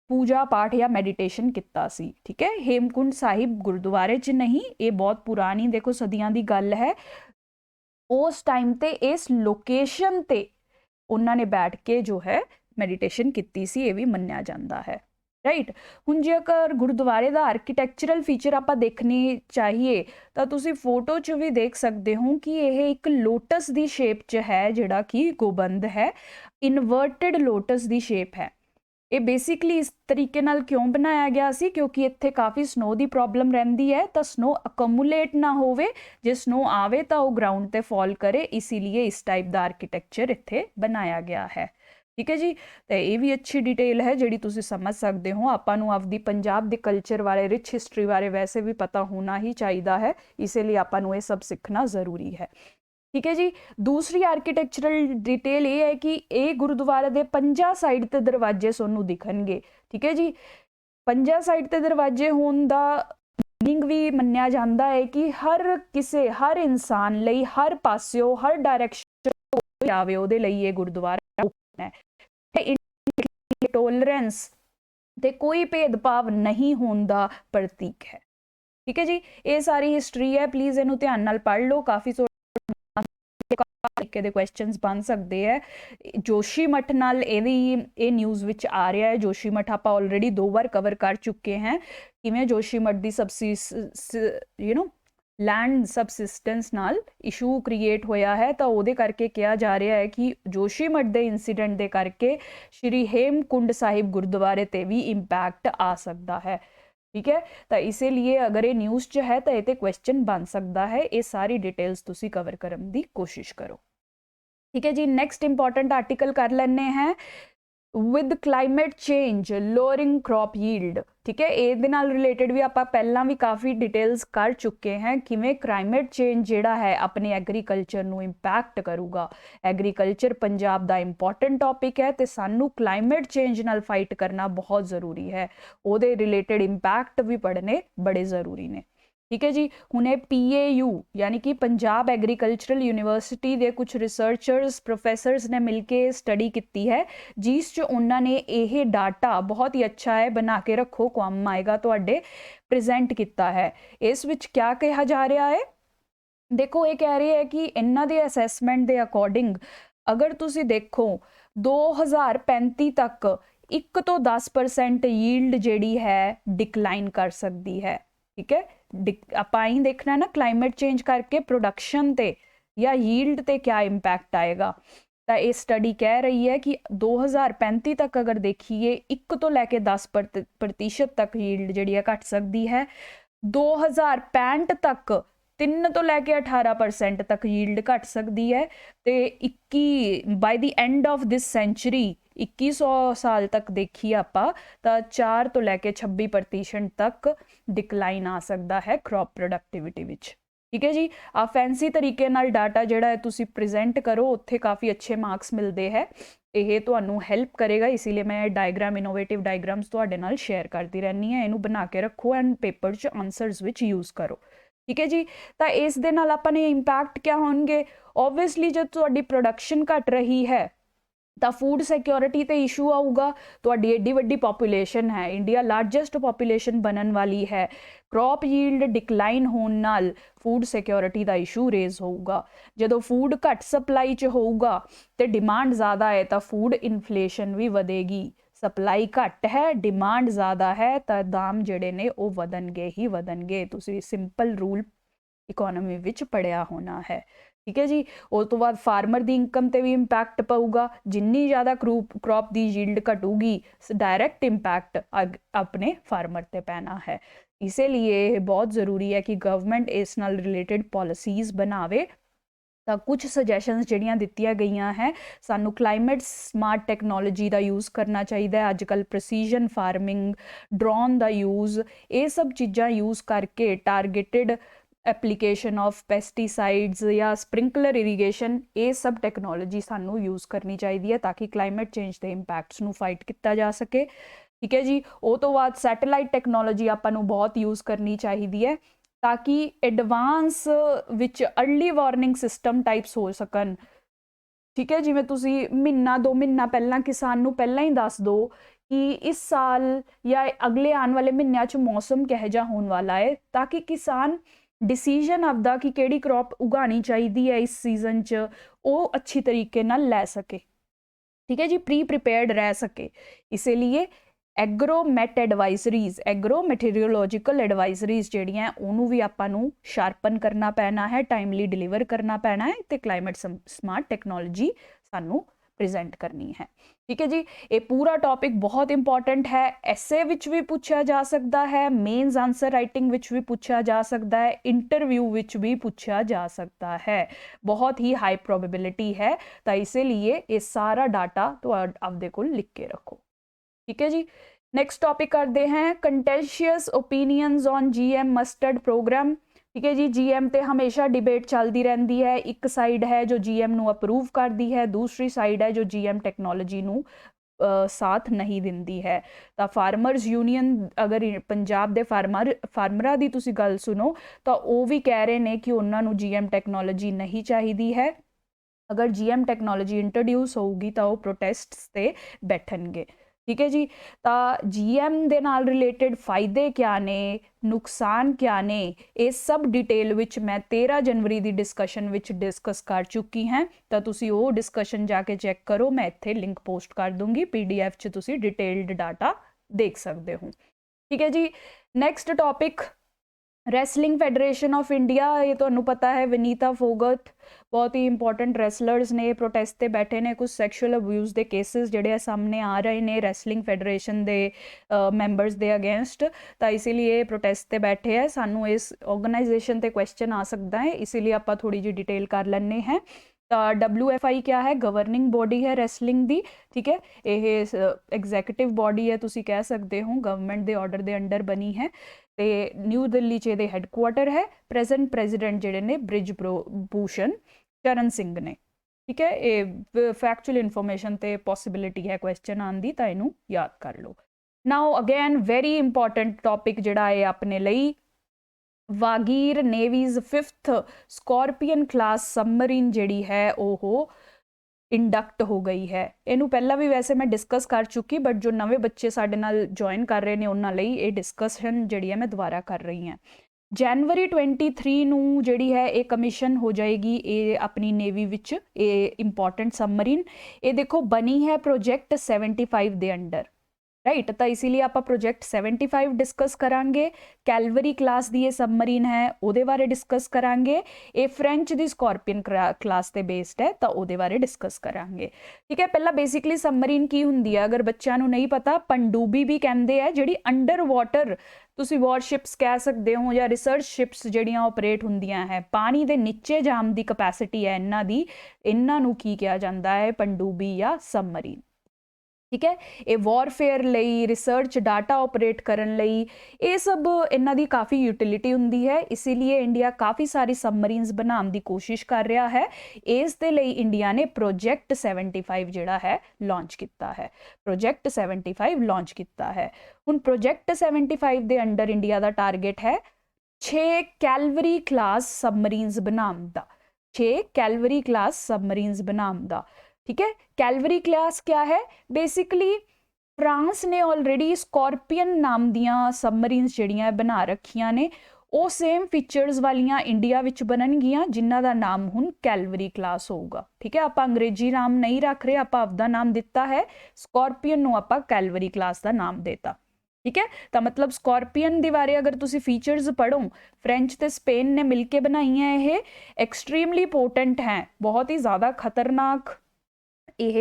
पूजा पाठ या मैडिटेशन किया सी। ठीक है। हेमकुंड साहिब गुरुद्वारे च नहीं, ये बहुत पुरानी देखो सदियां दी गल है। उस टाइम ते इस लोकेशन ते उन्होंने बैठ के जो है मैडिटेशन की सी, ये भी मन्निया जाता है। राइट। हुण जेकर गुरुद्वारे का आर्कीटैक्चरल फीचर आप देखने चाहिए तो तुसी फोटो च भी देख सकते हो कि यह एक लोटस की शेप च है, जिहड़ा कि गोबंद है, इनवर्टेड लोटस की शेप है। ये बेसिकली इस तरीके नाल क्यों बनाया गया सी, क्योंकि इत्थे काफ़ी स्नो की प्रॉब्लम रहिंदी है, तो स्नो अकमुलेट ना होवे, जे स्नो आवे तो वो ग्राउंड ते फॉल करे, इसीलिए इस टाइप का आर्कीटैक्चर इत्थे बनाया गया है। ठीक है जी। तो ये भी अच्छी डिटेल है जिहड़ी तुसी समझ सकते हो। आपां नूं आपदी पंजाब दे कल्चर बारे, रिच हिस्टरी बारे वैसे भी पता होना ही चाहिए है, इसलिए आपां नूं ये सब सीखना जरूरी है। ठीक है जी। दूसरी आर्कीटैक्चरल डिटेल ये है कि ये गुरुद्वारे दे 5 साइड ते दरवाजे सोनू दिखणगे। ठीक है जी। 5 साइड ते दरवाजे होण दा मीनिंग भी मन्निया जाता है कि हर इंसान लई, हर पास्यों, हर डायरैक्शन आवे उहदे लई ये गुरुद्वारा ओपन है। टॉलरेंस ते कोई भेदभाव नहीं होने का प्रतीक है। ठीक है जी। ये सारी हिस्टरी है, प्लीज़ इनू ध्यान नाल पढ़ लो, काफ़ी तरीके दे क्वेश्चंस बन सकते हैं। जोशीमठ नाल ये न्यूज़ विच आ रहा है। जोशीमठ आप ऑलरेडी 2 बार कवर कर चुके हैं, किवें जोशीमठ की लैंड सबसिस्टेंस नाल इशू क्रिएट होया है, तो उहदे करके कहा जा रहा है कि जोशीमठ दे इंसीडेंट दे करके श्री हेमकुंड साहिब गुरुद्वारे ते भी इंपैक्ट आ सकता है। ठीक है। तो इसीलिए अगर ये न्यूज़ च है तो ये क्वेश्चन बन सकता है। ये सारी डिटेल्स तुसी कवर करने की कोशिश करो। ठीक है जी। नेक्स्ट इंपॉर्टेंट आर्टिकल कर लेने हैं, with climate change lowering crop yield. ठीक है। ये नाल रिलेटेड भी आप पहला भी काफ़ी डिटेल्स कर चुके हैं, किवें क्लाइमेट चेंज जिहड़ा है अपने एग्रीकल्चर नूं इंपैक्ट करूगा। एग्रीकल्चर पंजाब दा इंपॉर्टेंट टॉपिक है, तो सानू क्लाइमेट चेंज नाल फाइट करना बहुत ज़रूरी है, उहदे रिलेटेड इंपैक्ट भी पढ़ने बड़े ज़रूरी ने। ठीक है जी। हुणे PAU यानी कि पंजाब एग्रीकल्चरल यूनिवर्सिटी के कुछ रिसर्चर्स प्रोफैसरस ने मिलके स्टडी की है, जिस च उन्होंने ये डाटा बहुत ही अच्छा है, बना के रखो काम आएगा तुहाडे, प्रेजेंट किया है। इस विच क्या कहा जा रहा है, देखो ये कह रही है कि इन्हों के असैसमेंट के अकॉर्डिंग अगर तुसी देखो 2035 तक 1 तो 10% यील्ड जिहड़ी है डिक्लाइन कर सकती है। ठीक है, आपां ही देखना है ना क्लाइमेट चेंज करके प्रोडक्शन ते या यील्ड ते क्या इंपैक्ट आएगा। तो ये स्टडी कह रही है कि 2035 तक अगर देखिए 1 तो लैके 10% तक यील्ड जिहड़ी है घट सकती है। 2065 तक 3 तो लैके 18% तक यील्ड घट सकती है। तो 21 by the end of this century 2100 साल तक देखिए आपा तो 4 तो लैके 26% तक डिक्लाइन आ सकता है क्रॉप प्रोडक्टिविटी विच। ठीक है जी, आ फैंसी तरीके नाल डाटा जिहड़ा है तुसी प्रेजेंट करो, उत्थे काफ़ी अच्छे मार्क्स मिलते हैं। ये तुहानू हेल्प करेगा, इसीलिए मैं डायग्राम इनोवेटिव डायग्राम्स तुहाडे नाल शेयर करती रहनी है। इनू बना के रखो एंड पेपर च आंसरस विच यूज़ करो। ठीक है जी, तो इस दे नाल आपां ने इंपैक्ट क्या होणगे, ओबवियसली जब तुहाडी प्रोडक्शन घट रही है तो फूड सिक्योरिटी ते इशू आऊगा। तुहाडी एडी वड्डी पॉपुलेशन है, इंडिया लार्जेस्ट पॉपुलेशन बनन वाली है, क्रॉप यील्ड डिक्लाइन होने नाल फूड सिक्योरिटी का इशू रेज होगा। जदों फूड घट सप्लाई च होगा तो डिमांड ज़्यादा है तो फूड इन्फ्लेशन भी वधेगी। सप्लाई घट है डिमांड ज़्यादा है तो दाम जिहड़े ने वो वधनगे ही वधनगे। तुसीं सिंपल रूल इकोनॉमी विच पढ़िया होना है। ठीक है जी, उस तो बाद फार्मर की इनकम ते भी इंपैक्ट पऊगा। जिन्नी ज़्यादा क्रॉप की यील्ड घटूगी डायरैक्ट इंपैक्ट अपने फार्मर ते पैना है। इसीलिए बहुत ज़रूरी है कि गवर्नमेंट इस नाल रिलेटेड पॉलिसीज़ बनावे। तो कुछ सजैशनस जिहड़ियां दित्तियां गईयां हैं, सानू क्लाइमेट स्मार्ट टैक्नोलॉजी का यूज़ करना चाहिए। अजकल प्रिसीजन फार्मिंग, ड्रोन का यूज़, ये सब चीज़ां यूज़ करके टारगेटेड एप्लीकेशन ऑफ पेस्टिसाइड्स या स्प्रिंकलर इरीगेशन, ये सब टैक्नोलॉजी सानू यूज़ करनी चाहिए है ताकि क्लाइमेट चेंज के इंपैक्ट्स नू फाइट किया जा सके। ठीक है जी, वो तो बाद सैटेलाइट टैक्नोलॉजी आपां नू बहुत यूज़ करनी चाहिए है ताकि advance which early warning system types हो सकन। ठीक है, जिवें तुसी महीना 2 महीना पहला किसान नू पहला ही दस दो कि इस साल या अगले आने वाले महीनों च मौसम कह जा होने वाला है, ताकि किसान डिसीजन आपदा कि केड़ी क्रॉप उगानी चाहिए है इस सीजन च वो अच्छी तरीके नाल लै सके। ठीक है जी, प्री प्रिपेयर्ड रह सके। इसीलिए एग्रोमैट एडवाइजरीज, एग्रो मटीरियोलॉजिकल एडवाइजरीज जिहड़ियां उन्होंने भी आपां नू शार्पन करना पैना है, टाइमली डिलीवर करना पैना है, तो क्लाइमेट स्मार्ट टैक्नोलॉजी सानू प्रेजेंट करनी है। ठीक है जी, ये पूरा टॉपिक बहुत इंपॉर्टेंट है। एसे विच भी पूछा जा सकता है, मेन्स आंसर राइटिंग विच भी पूछा जा सकता है, इंटरव्यू विच भी पूछा जा सकता है। बहुत ही हाई प्रोबेबिलिटी है, तो इसीलिए ये सारा डाटा तो आपदे कोल लिख के रखो। ठीक है जी, नेक्स्ट टॉपिक करते हैं contentious opinions on GM mustard program. ठीक है जी, GM ते हमेशा डिबेट चलती रहती है। एक साइड है जो GM नू अप्रूव करती है, दूसरी साइड है जो GM टैक्नोलॉजी नू साथ नहीं दिंदी है। तो फार्मर्स यूनियन अगर पंजाब के फार्मर की तुसी गल सुनो तो वो भी कह रहे हैं कि उन्होंने GM टैक्नोलॉजी नहीं चाहिए है। अगर GM टैक्नोलॉजी इंट्रोड्यूस होगी तो वो प्रोटेस्ट्स से बैठनगे। ठीक है जी, तो GM दे नाल रिलेटेड फायदे क्या ने, नुकसान क्या ने, ये सब डिटेल विच मैं 13 जनवरी की डिस्कशन विच डिस्कस कर चुकी हैं। तो तुसी वो डिस्कशन जाके चैक करो, मैं इत्थे लिंक पोस्ट कर दूंगी, PDF च तुसी डिटेल्ड डाटा देख सकते हो। ठीक है जी, next topic wrestling federation of India. ये तो पता है विनीता फोगट बहुत ही इंपॉर्टेंट रैसलर्स ने प्रोटेस्ट ते बैठे ने। कुछ सैक्शुअल अब्यूज़ के केसेस जिहड़े सामने आ रहे हैं रैसलिंग फेडरेशन के मैंबर्स के अगेंस्ट, तो इसीलिए प्रोटेस्ट ते बैठे हैं। सानू इस ऑर्गेनाइजेशन ते क्वेश्चन आ सकता है, इसीलिए आप थोड़ी जी डिटेल कर लेने हैं। तो WFI क्या है, गवर्निंग बॉडी है रैसलिंग दी। ठीक है, ये एग्जैक्टिव बॉडी है, तुसी कह सकते हो गवर्नमेंट के ऑर्डर के अंडर बनी है। ते न्यू दिल्ली च ये हैडकुआटर है। प्रेजेंट प्रेजिडेंट जिहड़े ने ब्रिज भूषण चरण सिंह ने। ठीक है, ये फैक्चुअल इन्फॉर्मेशन ते पॉसिबिलिटी है क्वेश्चन आने की, तो इनू याद कर लो। Now again very important topic जिहड़ा है अपने लिए Vagir navy's 5th scorpion class submarine ਜਿਹੜੀ ਹੈ ਉਹ ਇੰਡਕਟ ਹੋ ਗਈ ਹੈ। ਇਹਨੂੰ ਪਹਿਲਾਂ ਵੀ ਵੈਸੇ ਮੈਂ ਡਿਸਕਸ ਕਰ ਚੁੱਕੀ, ਬਟ ਜੋ ਨਵੇਂ ਬੱਚੇ ਸਾਡੇ ਨਾਲ ਜੁਆਇਨ ਕਰ ਰਹੇ ਨੇ ਉਹਨਾਂ ਲਈ ਇਹ ਡਿਸਕਸ਼ਨ ਜਿਹੜੀ ਹੈ ਮੈਂ ਦੁਬਾਰਾ ਕਰ ਰਹੀ ਹਾਂ। ਜਨਵਰੀ 23 ਨੂੰ ਜਿਹੜੀ ਹੈ ਇਹ ਕਮਿਸ਼ਨ ਹੋ ਜਾਏਗੀ ਇਹ ਆਪਣੀ ਨੇਵੀ ਵਿੱਚ ਇਹ ਇੰਪੋਰਟੈਂਟ सबमरीन। ਇਹ ਦੇਖੋ ਬਣੀ ਹੈ ਪ੍ਰੋਜੈਕਟ 75 ਦੇ ਅੰਡਰ, ਰਾਈਟ। ਤਾਂ ਇसीलिए ਆਪਾਂ ਪ੍ਰੋਜੈਕਟ 75 ਡਿਸਕਸ ਕਰਾਂਗੇ। ਕੈਲਵਰੀ ਕਲਾਸ ਦੀ ਇਹ सबमरीन ਹੈ, ਉਹਦੇ ਬਾਰੇ ਡਿਸਕਸ ਕਰਾਂਗੇ। ਇਹ ਫ੍ਰੈਂਚ ਦੀ ਸਕੋਰਪੀਅਨ ਕਲਾਸ ਤੇ ਬੇਸਡ ਹੈ, ਤਾਂ ਉਹਦੇ ਬਾਰੇ ਡਿਸਕਸ ਕਰਾਂਗੇ। ਠੀਕ ਹੈ, ਪਹਿਲਾਂ ਬੇਸਿਕਲੀ सबमरीन ਕੀ ਹੁੰਦੀ ਹੈ ਅਗਰ ਬੱਚਿਆਂ ਨੂੰ ਨਹੀਂ ਪਤਾ, ਪਣਡੂਬੀ ਵੀ ਕਹਿੰਦੇ ਆ, ਜਿਹੜੀ ਅੰਡਰ ਵਾਟਰ ਤੁਸੀਂ ਵਾਰਸ਼ਿਪਸ ਕਹਿ ਸਕਦੇ ਹੋ ਜਾਂ ਰਿਸਰਚ ਸ਼ਿਪਸ ਜਿਹੜੀਆਂ ਆਪਰੇਟ ਹੁੰਦੀਆਂ ਹੈ, ਪਾਣੀ ਦੇ ਨੀਚੇ ਜਾਣ ਦੀ ਕਪੈਸਿਟੀ ਹੈ ਇਹਨਾਂ ਦੀ, ਇਹਨਾਂ ਨੂੰ ਕੀ ਕਿਹਾ ਜਾਂਦਾ ਹੈ, ਪਣਡੂਬੀ ਜਾਂ सबमरीन। ਠੀਕ ਹੈ, ਇਹ ਵਾਰਫੇਅਰ ਲਈ, ਰਿਸਰਚ ਡਾਟਾ ਆਪਰੇਟ ਕਰਨ ਲਈ, ਇਹ ਸਭ ਇਹਨਾਂ ਦੀ ਕਾਫੀ ਯੂਟਿਲਿਟੀ ਹੁੰਦੀ ਹੈ। ਇसीलिए ਇੰਡੀਆ ਕਾਫੀ ਸਾਰੀ सबमरीन्स ਬਣਾਉਣ ਦੀ ਕੋਸ਼ਿਸ਼ ਕਰ ਰਿਹਾ ਹੈ। ਇਸ ਦੇ ਲਈ ਇੰਡੀਆ ਨੇ ਪ੍ਰੋਜੈਕਟ 75 ਜਿਹੜਾ ਹੈ ਲਾਂਚ ਕੀਤਾ ਹੈ, ਪ੍ਰੋਜੈਕਟ 75 ਲਾਂਚ ਕੀਤਾ ਹੈ। ਹੁਣ ਪ੍ਰੋਜੈਕਟ 75 ਦੇ ਅੰਡਰ ਇੰਡੀਆ ਦਾ ਟਾਰਗੇਟ ਹੈ 6 ਕੈਲਵਰੀ ਕਲਾਸ सबमरीन्स ਬਣਾਉਣ ਦਾ, 6 ਕੈਲਵਰੀ ਕਲਾਸ सबमरीन्स ਬਣਾਉਣ ਦਾ। ठीक है, कैलवरी क्लास क्या है, बेसिकली फ्रांस ने ऑलरेडी स्कॉर्पियन नाम दियां सबमरीन्स ਜਿਹੜੀਆਂ ਬਣਾ ਰੱਖੀਆਂ ਨੇ, ਉਹ ਸੇਮ ਫੀਚਰਸ ਵਾਲੀਆਂ ਇੰਡੀਆ ਵਿੱਚ ਬਣਨਗੀਆਂ ਜਿਨ੍ਹਾਂ ਦਾ ਨਾਮ ਹੁਣ ਕੈਲਵਰੀ ਕਲਾਸ ਹੋਊਗਾ। ਠੀਕ ਹੈ, ਆਪਾਂ ਅੰਗਰੇਜ਼ੀ ਨਾਮ ਨਹੀਂ ਰੱਖ ਰਹੇ, ਆਪਾਂ ਆਪਦਾ ਨਾਮ ਦਿੱਤਾ ਹੈ, ਸਕੋਰਪੀਅਨ ਨੂੰ ਆਪਾਂ ਕੈਲਵਰੀ ਕਲਾਸ ਦਾ ਨਾਮ ਦੇਤਾ। ਠੀਕ ਹੈ, ਤਾਂ ਮਤਲਬ ਸਕੋਰਪੀਅਨ ਦੇ ਬਾਰੇ ਅਗਰ ਤੁਸੀਂ ਫੀਚਰਸ ਪੜ੍ਹੋ, ਫ੍ਰੈਂਚ ਤੇ ਸਪੇਨ ਨੇ ਮਿਲ ਕੇ ਬਣਾਈਆਂ, ਇਹ ਐਕਸਟ੍ਰੀਮਲੀ ਪੋਟੈਂਟ ਹੈ, ਬਹੁਤ ਹੀ ਜ਼ਿਆਦਾ ਖਤਰਨਾਕ ਇਹ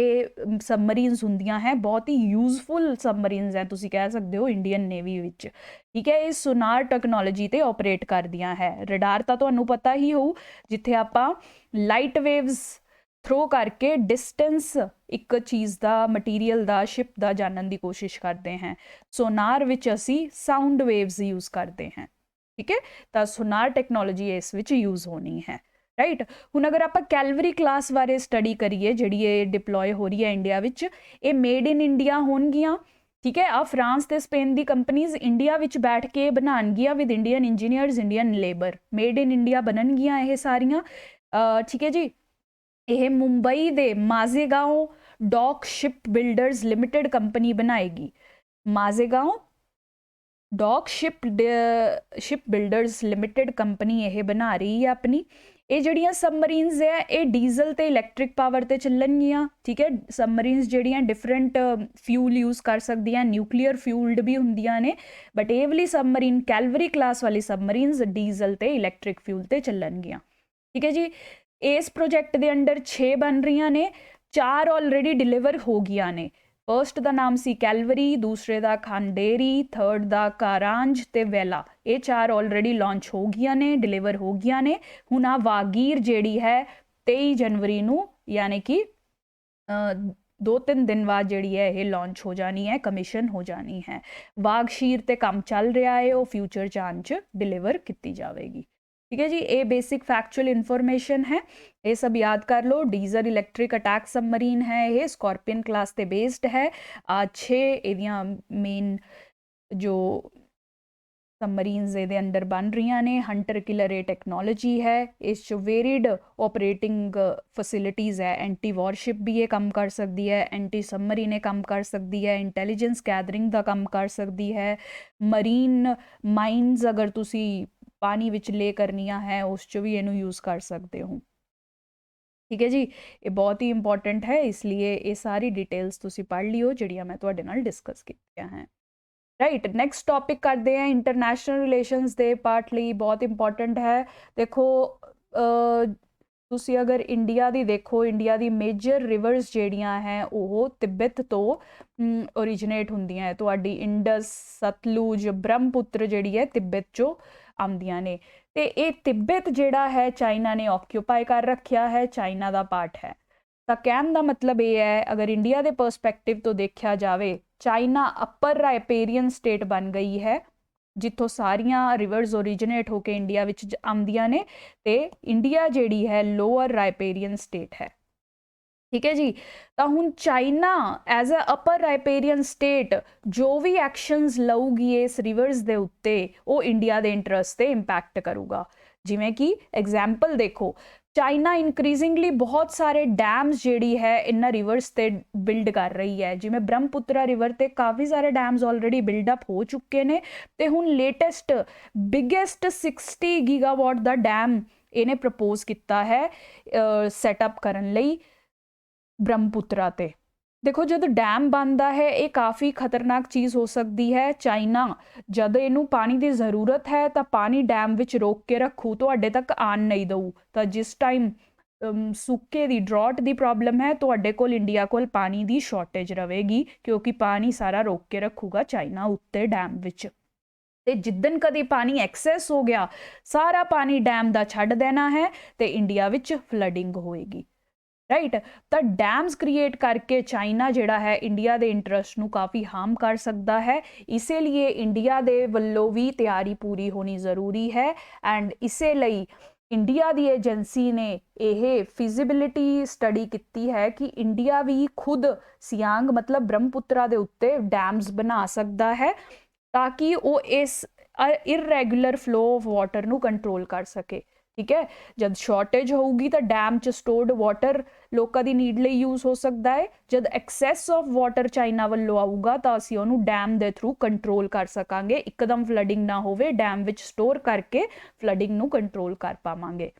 सबमरीन्स ਹੁੰਦੀਆਂ ਹੈ, ਬਹੁਤ ਹੀ ਯੂਜ਼ਫੁਲ सबमरीन्स ਹੈ ਤੁਸੀਂ ਕਹਿ ਸਕਦੇ ਹੋ ਇੰਡੀਅਨ ਨੇਵੀ ਵਿੱਚ। ਠੀਕ ਹੈ, ਇਹ ਸੁਨਾਰ ਟੈਕਨੋਲੋਜੀ ਤੇ ਆਪਰੇਟ ਕਰਦੀਆਂ ਹੈ। ਰਡਾਰ ਤਾਂ ਤੁਹਾਨੂੰ ਪਤਾ ਹੀ ਹੋਊ, ਜਿੱਥੇ ਆਪਾਂ ਲਾਈਟ ਵੇਵਸ ਥਰੋ ਕਰਕੇ ਡਿਸਟੈਂਸ ਇੱਕ ਚੀਜ਼ ਦਾ, ਮਟੀਰੀਅਲ ਦਾ, ਸ਼ਿਪ ਦਾ ਜਾਣਨ ਦੀ ਕੋਸ਼ਿਸ਼ ਕਰਦੇ ਹਾਂ। ਸੋਨਾਰ ਵਿੱਚ ਅਸੀਂ ਸਾਊਂਡ ਵੇਵਸ ਯੂਜ਼ ਕਰਦੇ ਹਾਂ। ਠੀਕ ਹੈ, ਤਾਂ ਸੁਨਾਰ ਟੈਕਨੋਲੋਜੀ ਇਸ ਵਿੱਚ ਯੂਜ਼ ਹੋਣੀ ਹੈ, ਰਾਈਟ। ਹੁਣ ਅਗਰ ਆਪਾਂ ਕੈਲਵਰੀ ਕਲਾਸ ਬਾਰੇ ਸਟੱਡੀ ਕਰੀਏ, ਜਿਹੜੀ ਇਹ ਡਿਪਲੋਏ ਹੋ ਰਹੀ ਹੈ ਇੰਡੀਆ ਵਿੱਚ, ਇਹ ਮੇਡ ਇਨ ਇੰਡੀਆ ਹੋਣਗੀਆਂ। ਠੀਕ ਹੈ, ਆ ਫਰਾਂਸ ਤੇ ਸਪੇਨ ਦੀ ਕੰਪਨੀਜ਼ ਇੰਡੀਆ ਵਿੱਚ ਬੈਠ ਕੇ ਬਣਾਉਣਗੀਆਂ with Indian engineers, Indian labour, made in India ਬਣਨਗੀਆਂ ਇਹ ਸਾਰੀਆਂ। ਠੀਕ ਹੈ ਜੀ, ਇਹ ਮੁੰਬਈ ਦੇ Mazagon dock shipbuilders limited company ਬਣਾਏਗੀ। Mazagon dock shipbuilders limited company ਇਹ ਬਣਾ ਰਹੀ ਹੈ ਆਪਣੀ। ਇਹ ਜਿਹੜੀਆਂ सबमरीन्स ਹੈ ਇਹ ਡੀਜ਼ਲ ਤੇ ਇਲੈਕਟ੍ਰਿਕ ਪਾਵਰ ਤੇ ਚੱਲਣਗੀਆਂ। ਠੀਕ ਹੈ, सबमरीन्स ਜਿਹੜੀਆਂ ਡਿਫਰੈਂਟ ਫਿਊਲ ਯੂਜ਼ ਕਰ ਸਕਦੀਆਂ, ਨਿਊਕਲੀਅਰ ਫਿਊਲਡ ਵੀ ਹੁੰਦੀਆਂ ਨੇ, ਬਟ ਇਹ ਵਾਲੀ सबमरीन ਕੈਲਵਰੀ ਕਲਾਸ ਵਾਲੀ सबमरीन्स ਡੀਜ਼ਲ ਤੇ ਇਲੈਕਟ੍ਰਿਕ ਫਿਊਲ ਤੇ ਚੱਲਣਗੀਆਂ। ਠੀਕ ਹੈ ਜੀ, ਇਸ ਪ੍ਰੋਜੈਕਟ ਦੇ ਅੰਡਰ 6 ਬਣ ਰਹੀਆਂ ਨੇ, 4 ਆਲਰੇਡੀ ਡਿਲੀਵਰ ਹੋ ਗਈਆਂ ਨੇ। ਫਰਸਟ ਦਾ ਨਾਮ ਸੀ ਕੈਲਵਰੀ, ਦੂਸਰੇ ਦਾ ਖਾਂਡੇਰੀ, ਥਰਡ ਦਾ ਕਾਰਾਂਜ ਤੇ ਵੈਲਾ। ਇਹ 4 ਆਲਰੇਡੀ ਲਾਂਚ ਹੋ ਗਈਆਂ ਨੇ, ਡਿਲੀਵਰ ਹੋ ਗਈਆਂ ਨੇ। ਹੁਣ ਆ ਵਾਗੀਰ ਜਿਹੜੀ ਹੈ 23 ਜਨਵਰੀ ਨੂੰ, ਯਾਨੀ ਕਿ 2-3 ਦਿਨ ਬਾਅਦ ਜਿਹੜੀ ਹੈ ਇਹ ਲਾਂਚ ਹੋ ਜਾਣੀ ਹੈ, ਕਮਿਸ਼ਨ ਹੋ ਜਾਣੀ ਹੈ। ਵਾਗਸ਼ੀਰ ਤੇ ਕੰਮ ਚੱਲ ਰਿਹਾ ਹੈ, ਉਹ ਫਿਊਚਰ ਚਾਂਦ 'ਚ ਡਿਲੀਵਰ ਕੀਤੀ ਜਾਵੇਗੀ। ठीक है जी, ये बेसिक फैक्चुअल इन्फॉर्मेशन है, ये सब याद कर लो। डीजल इलैक्ट्रिक अटैक सबमरीन है, ये स्कॉर्पियन क्लास ते बेस्ड है। 6 एदियां मेन जो सबमरीन्स ਇਹਦੇ ਅੰਡਰ ਬਣ ਰਹੀਆਂ ਨੇ। ਹੰਟਰ ਕਿਲਰ ਇਹ ਟੈਕਨੋਲੋਜੀ ਹੈ, ਇਸ 'ਚ ਵੇਰੀਡ ਆਪਰੇਟਿੰਗ ਫੈਸਿਲਿਟੀਜ਼ ਹੈ। ਐਂਟੀ ਵਾਰਸ਼ਿਪ ਵੀ ਇਹ ਕੰਮ ਕਰ ਸਕਦੀ ਹੈ, ਐਂਟੀ सबमरीन ਇਹ ਕੰਮ ਕਰ ਸਕਦੀ ਹੈ, ਇੰਟੈਲੀਜੈਂਸ ਗੈਦਰਿੰਗ ਦਾ ਕੰਮ ਕਰ ਸਕਦੀ ਹੈ। ਮਰੀਨ ਮਾਈਨਸ ਅਗਰ ਤੁਸੀਂ ਪਾਣੀ ਵਿੱਚ ਲੇ ਕਰਨੀਆਂ ਹੈ, ਉਸ 'ਚ ਵੀ ਇਹਨੂੰ ਯੂਜ਼ ਕਰ ਸਕਦੇ ਹੋ। ਠੀਕ ਹੈ ਜੀ, ਇਹ ਬਹੁਤ ਹੀ ਇੰਪੋਰਟੈਂਟ ਹੈ, ਇਸ ਲਈ ਇਹ ਸਾਰੀ ਡਿਟੇਲਸ ਤੁਸੀਂ ਪੜ੍ਹ ਲਿਓ ਜਿਹੜੀਆਂ ਮੈਂ ਤੁਹਾਡੇ ਨਾਲ ਡਿਸਕਸ ਕੀਤੀਆਂ ਹੈ। ਰਾਈਟ, ਨੈਕਸਟ ਟੌਪਿਕ ਕਰਦੇ ਹਾਂ ਇੰਟਰਨੈਸ਼ਨਲ ਰਿਲੇਸ਼ਨਸ ਦੇ ਪਾਰਟ ਲਈ, ਬਹੁਤ ਇੰਪੋਰਟੈਂਟ ਹੈ। ਦੇਖੋ ਤੁਸੀਂ ਅਗਰ ਇੰਡੀਆ ਦੀ ਦੇਖੋ, ਇੰਡੀਆ ਦੀ ਮੇਜਰ ਰਿਵਰਸ ਜਿਹੜੀਆਂ ਹੈ ਉਹ ਤਿੱਬਤ ਤੋਂ ਓਰੀਜਿਨੇਟ ਹੁੰਦੀਆਂ ਹੈ। ਤੁਹਾਡੀ ਇੰਡਸ, ਸਤਲੁਜ, ਬ੍ਰਹਮਪੁੱਤਰ ਜਿਹੜੀ ਹੈ ਤਿੱਬਤ 'ਚੋਂ ਆਉਂਦੀਆਂ ਨੇ, ਤੇ ਇਹ ਤਿੱਬਤ ਜਿਹੜਾ ਹੈ ਚਾਈਨਾ ਨੇ ਆਕਿਊਪਾਈ ਕਰ ਰੱਖਿਆ ਹੈ, ਚਾਈਨਾ ਦਾ ਪਾਰਟ ਹੈ। ਤਾਂ ਕਹਿਣ ਦਾ ਮਤਲਬ ਇਹ ਹੈ, ਅਗਰ ਇੰਡੀਆ ਦੇ ਪਰਸਪੈਕਟਿਵ ਤੋਂ ਦੇਖਿਆ ਜਾਵੇ, ਚਾਈਨਾ ਅਪਰ ਰਾਈਪੇਰੀਅਨ ਸਟੇਟ ਬਣ ਗਈ ਹੈ, ਜਿੱਥੋਂ ਸਾਰੀਆਂ ਰਿਵਰਸ ਓਰੀਜਿਨੇਟ ਹੋ ਕੇ ਇੰਡੀਆ ਵਿੱਚ ਆਉਂਦੀਆਂ ਨੇ, ਤੇ ਇੰਡੀਆ ਜਿਹੜੀ ਹੈ ਲੋਅਰ ਰਾਈਪੇਰੀਅਨ ਸਟੇਟ ਹੈ। ਠੀਕ ਹੈ ਜੀ। ਤਾਂ ਹੁਣ China as a upper riparian state ਜੋ ਵੀ ਐਕਸ਼ਨਸ ਲਊਗੀ ਇਸ ਰਿਵਰਸ ਦੇ ਉੱਤੇ ਉਹ ਇੰਡੀਆ ਦੇ ਇੰਟਰਸਟ ਤੇ ਇੰਪੈਕਟ ਕਰੂਗਾ। ਜਿਵੇਂ ਕਿ ਐਗਜ਼ਾਮਪਲ ਦੇਖੋ, ਚਾਈਨਾ ਇਨਕਰੀਜ਼ਿੰਗਲੀ ਬਹੁਤ ਸਾਰੇ ਡੈਮਸ ਜਿਹੜੀ ਹੈ ਇਹਨਾਂ ਰਿਵਰਸ ਤੇ ਬਿਲਡ ਕਰ ਰਹੀ ਹੈ। ਜਿਵੇਂ ਬ੍ਰਹਮਪੁੱਤਰਾ ਰਿਵਰ ਤੇ ਕਾਫੀ ਸਾਰੇ ਡੈਮਸ ਆਲਰੇਡੀ ਬਿਲਡ ਅਪ ਹੋ ਚੁੱਕੇ ਨੇ ਤੇ ਹੁਣ ਲੇਟੈਸਟ ਬਿਗੇਸਟ 60 ਗੀਗਾਵਾਟ ਦਾ ਡੈਮ ਇਹਨੇ ਪ੍ਰਪੋਜ਼ ਕੀਤਾ ਹੈ ਸੈਟਅਪ ਕਰਨ ਲਈ ਬ੍ਰਹਮਪੁੱਤਰਾ ਤੇ। ਦੇਖੋ ਜਦ ਡੈਮ ਬਣਦਾ ਹੈ ਇਹ ਕਾਫੀ ਖਤਰਨਾਕ ਚੀਜ਼ ਹੋ ਸਕਦੀ ਹੈ। ਚਾਈਨਾ ਜਦ ਇਹਨੂੰ ਪਾਣੀ ਦੀ ਜ਼ਰੂਰਤ ਹੈ ਤਾਂ ਪਾਣੀ ਡੈਮ ਵਿੱਚ ਰੋਕ ਕੇ ਰੱਖੂ, ਤੁਹਾਡੇ ਤੱਕ ਆਣ ਨਹੀਂ ਦਊ। ਤਾਂ ਜਿਸ ਟਾਈਮ ਸੁੱਕੇ ਦੀ ਡਰਾਟ ਦੀ ਪ੍ਰੋਬਲਮ ਹੈ ਤੁਹਾਡੇ ਕੋਲ ਇੰਡੀਆ ਕੋਲ ਪਾਣੀ ਦੀ ਸ਼ਾਰਟੇਜ ਰਹੇਗੀ, ਕਿਉਂਕਿ ਪਾਣੀ ਸਾਰਾ ਰੋਕ ਕੇ ਰੱਖੂਗਾ ਚਾਈਨਾ ਉੱਤੇ ਡੈਮ ਵਿੱਚ। ਤੇ ਜਿੱਦਣ ਕਦੀ ਪਾਣੀ ਐਕਸੈਸ ਹੋ ਗਿਆ ਸਾਰਾ ਪਾਣੀ ਡੈਮ ਦਾ ਛੱਡ ਦੇਣਾ ਹੈ ਤੇ ਇੰਡੀਆ ਵਿੱਚ ਫਲੱਡਿੰਗ ਹੋਏਗੀ, ਰਾਈਟ। ਤਾਂ ਡੈਮਸ ਕ੍ਰੀਏਟ ਕਰਕੇ ਚਾਈਨਾ ਜਿਹੜਾ ਹੈ ਇੰਡੀਆ ਦੇ ਇੰਟਰਸਟ ਨੂੰ ਕਾਫੀ ਹਾਰਮ ਕਰ ਸਕਦਾ ਹੈ। ਇਸੇ ਲਈ ਇੰਡੀਆ ਦੇ ਵੱਲੋਂ ਵੀ ਤਿਆਰੀ ਪੂਰੀ ਹੋਣੀ ਜ਼ਰੂਰੀ ਹੈ ਐਂਡ ਇਸੇ ਲਈ ਇੰਡੀਆ ਦੀ ਏਜੰਸੀ ਨੇ ਇਹ ਫਿਜ਼ੀਬਿਲਿਟੀ ਸਟੱਡੀ ਕੀਤੀ ਹੈ ਕਿ ਇੰਡੀਆ ਵੀ ਖੁਦ ਸਿਆਂਗ ਮਤਲਬ ਬ੍ਰਹਮਪੁੱਤਰਾ ਦੇ ਉੱਤੇ ਡੈਮਸ ਬਣਾ ਸਕਦਾ ਹੈ ਤਾਂ ਕਿ ਉਹ ਇਸ ਇਰਰੈਗੂਲਰ ਫਲੋ ਆਫ ਵਾਟਰ ਨੂੰ ਕੰਟਰੋਲ ਕਰ ਸਕੇ। ਠੀਕ ਹੈ, ਜਦ ਸ਼ਾਰਟੇਜ ਹੋਊਗੀ ਤਾਂ ਡੈਮ 'ਚ ਸਟੋਰਡ ਵਾਟਰ ਲੋਕਾਂ ਦੀ ਨੀਡ ਲਈ ਯੂਜ਼ ਹੋ ਸਕਦਾ ਹੈ। ਜਦ ਐਕਸੈਸ ਆਫ ਵਾਟਰ ਚਾਈਨਾ ਵੱਲੋਂ ਆਊਗਾ ਤਾਂ ਅਸੀਂ ਉਹਨੂੰ ਡੈਮ ਦੇ ਥਰੂ ਕੰਟਰੋਲ ਕਰ ਸਕਾਂਗੇ। ਇੱਕਦਮ ਫਲੱਡਿੰਗ ਨਾ ਹੋਵੇ, ਡੈਮ ਵਿੱਚ ਸਟੋਰ ਕਰਕੇ ਫਲੱਡਿੰਗ ਨੂੰ ਕੰਟਰੋਲ ਕਰ ਪਾਵਾਂਗੇ।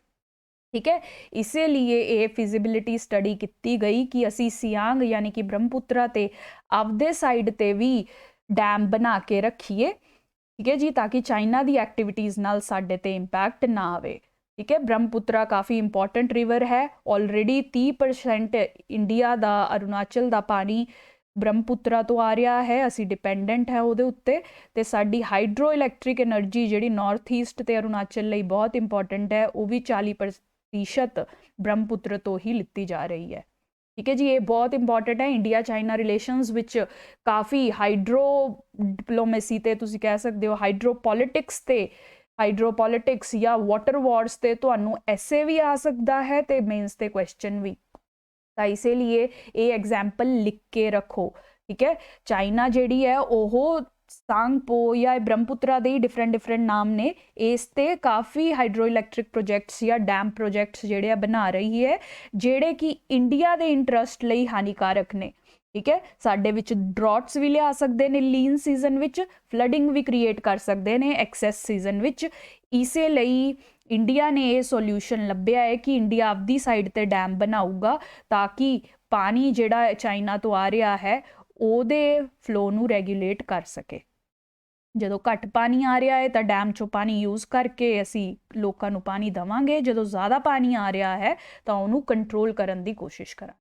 ਠੀਕ ਹੈ, ਇਸੇ ਲਈ ਇਹ ਫਿਜ਼ੀਬਿਲਿਟੀ ਸਟੱਡੀ ਕੀਤੀ ਗਈ ਕਿ ਅਸੀਂ ਸਿਆਂਗ ਯਾਨੀ ਕਿ ਬ੍ਰਹਮਪੁੱਤਰਾ ਤੇ ਆਪਦੇ ਸਾਈਡ ਤੇ ਵੀ ਡੈਮ ਬਣਾ ਕੇ ਰੱਖੀਏ। ਠੀਕ ਹੈ ਜੀ, ਤਾਂ ਕਿ ਚਾਈਨਾ ਦੀ ਐਕਟੀਵਿਟੀਜ਼ ਨਾਲ ਸਾਡੇ ਤੇ ਇੰਪੈਕਟ ਨਾ ਆਵੇ। ਠੀਕ ਹੈ, ਬ੍ਰਹਮਪੁੱਤਰਾ ਕਾਫੀ ਇੰਪੋਰਟੈਂਟ ਰਿਵਰ ਹੈ। ਆਲਰੇਡੀ 30% ਇੰਡੀਆ ਦਾ ਅਰੁਣਾਚਲ ਦਾ ਪਾਣੀ ਬ੍ਰਹਮਪੁੱਤਰਾ ਤੋਂ ਆ ਰਿਹਾ ਹੈ, ਅਸੀਂ ਡਿਪੈਂਡੈਂਟ ਹੈ ਉਹਦੇ ਉੱਤੇ। ਤੇ ਸਾਡੀ ਹਾਈਡਰੋ ਇਲੈਕਟ੍ਰਿਕ એનર્ਜੀ ਜਿਹੜੀ ਨਾਰਥ ਈਸਟ ਤੇ ਅਰੁਣਾਚਲ ਲਈ ਬਹੁਤ ਇੰਪੋਰਟੈਂਟ ਹੈ ਉਹ ਵੀ 40% ਬ੍ਰਹਮਪੁੱਤਰ ਤੋਂ ਹੀ ਲਿੱਤੀ ਜਾ ਰਹੀ ਹੈ। ਠੀਕ ਹੈ ਜੀ, ਇਹ ਬਹੁਤ ਇੰਪੋਰਟੈਂਟ ਹੈ। ਇੰਡੀਆ ਚਾਈਨਾ ਰਿਲੇਸ਼ਨਸ ਵਿੱਚ ਕਾਫੀ ਹਾਈਡਰੋ ਡਿਪਲੋਮੇਸੀ ਤੇ ਤੁਸੀਂ ਕਹਿ ਸਕਦੇ ਹੋ ਹਾਈਡਰੋਪੋਲਿਟਿਕਸ ਜਾਂ ਵਾਟਰ ਵਾਰਸ ਤੇ ਤੁਹਾਨੂੰ ਐਸੇ ਵੀ ਆ ਸਕਦਾ ਹੈ ਤੇ ਮੇਨਸ ਤੇ ਕੁਐਸਚਨ ਵੀ। ਤਾਂ ਇਸੇ ਲਈ ਇਹ ਐਗਜ਼ਾਮਪਲ ਲਿਖ ਕੇ ਰੱਖੋ। ਠੀਕ ਹੈ, ਚਾਈਨਾ ਜਿਹੜੀ ਹੈ ਉਹ सांगपो या ब्रह्मपुत्रा ਦੇ डिफरेंट नाम ने इस ते काफ़ी हाइड्रो इलैक्ट्रिक प्रोजैक्ट्स या डैम प्रोजैक्ट्स ਜਿਹੜੇ बना रही है ਜਿਹੜੇ कि इंडिया ਦੇ इंटरस्ट ਲਈ हानिकारक ने। ठीक है, ਸਾਡੇ ਵਿੱਚ ਡਰਾਟਸ ਵੀ ਲਿਆ ਸਕਦੇ ਨੇ ਲੀਨ ਸੀਜ਼ਨ ਵਿੱਚ, ਫਲੱਡਿੰਗ ਵੀ ਕ੍ਰੀਏਟ ਕਰ ਸਕਦੇ ਨੇ ਐਕਸੈਸ ਸੀਜ਼ਨ ਵਿੱਚ। ਇਸੇ ਲਈ ਇੰਡੀਆ ਨੇ ਇਹ ਸੋਲਿਊਸ਼ਨ ਲੱਭਿਆ ਹੈ ਕਿ ਇੰਡੀਆ ਆਪਦੀ ਸਾਈਡ ਤੇ ਡੈਮ ਬਣਾਊਗਾ ਤਾਂ ਕਿ ਪਾਣੀ ਜਿਹੜਾ ਚਾਈਨਾ ਤੋਂ ਆ ਰਿਹਾ ਹੈ ਉਹਦੇ ਫਲੋ ਨੂੰ ਰੈਗੂਲੇਟ ਕਰ ਸਕੇ। ਜਦੋਂ ਘੱਟ ਪਾਣੀ ਆ ਰਿਹਾ ਹੈ ਤਾਂ ਡੈਮ 'ਚੋਂ ਪਾਣੀ ਯੂਜ਼ ਕਰਕੇ ਅਸੀਂ ਲੋਕਾਂ ਨੂੰ ਪਾਣੀ ਦੇਵਾਂਗੇ, ਜਦੋਂ ਜ਼ਿਆਦਾ ਪਾਣੀ ਆ ਰਿਹਾ ਹੈ ਤਾਂ ਉਹਨੂੰ ਕੰਟਰੋਲ ਕਰਨ ਦੀ ਕੋਸ਼ਿਸ਼ ਕਰਾਂਗੇ।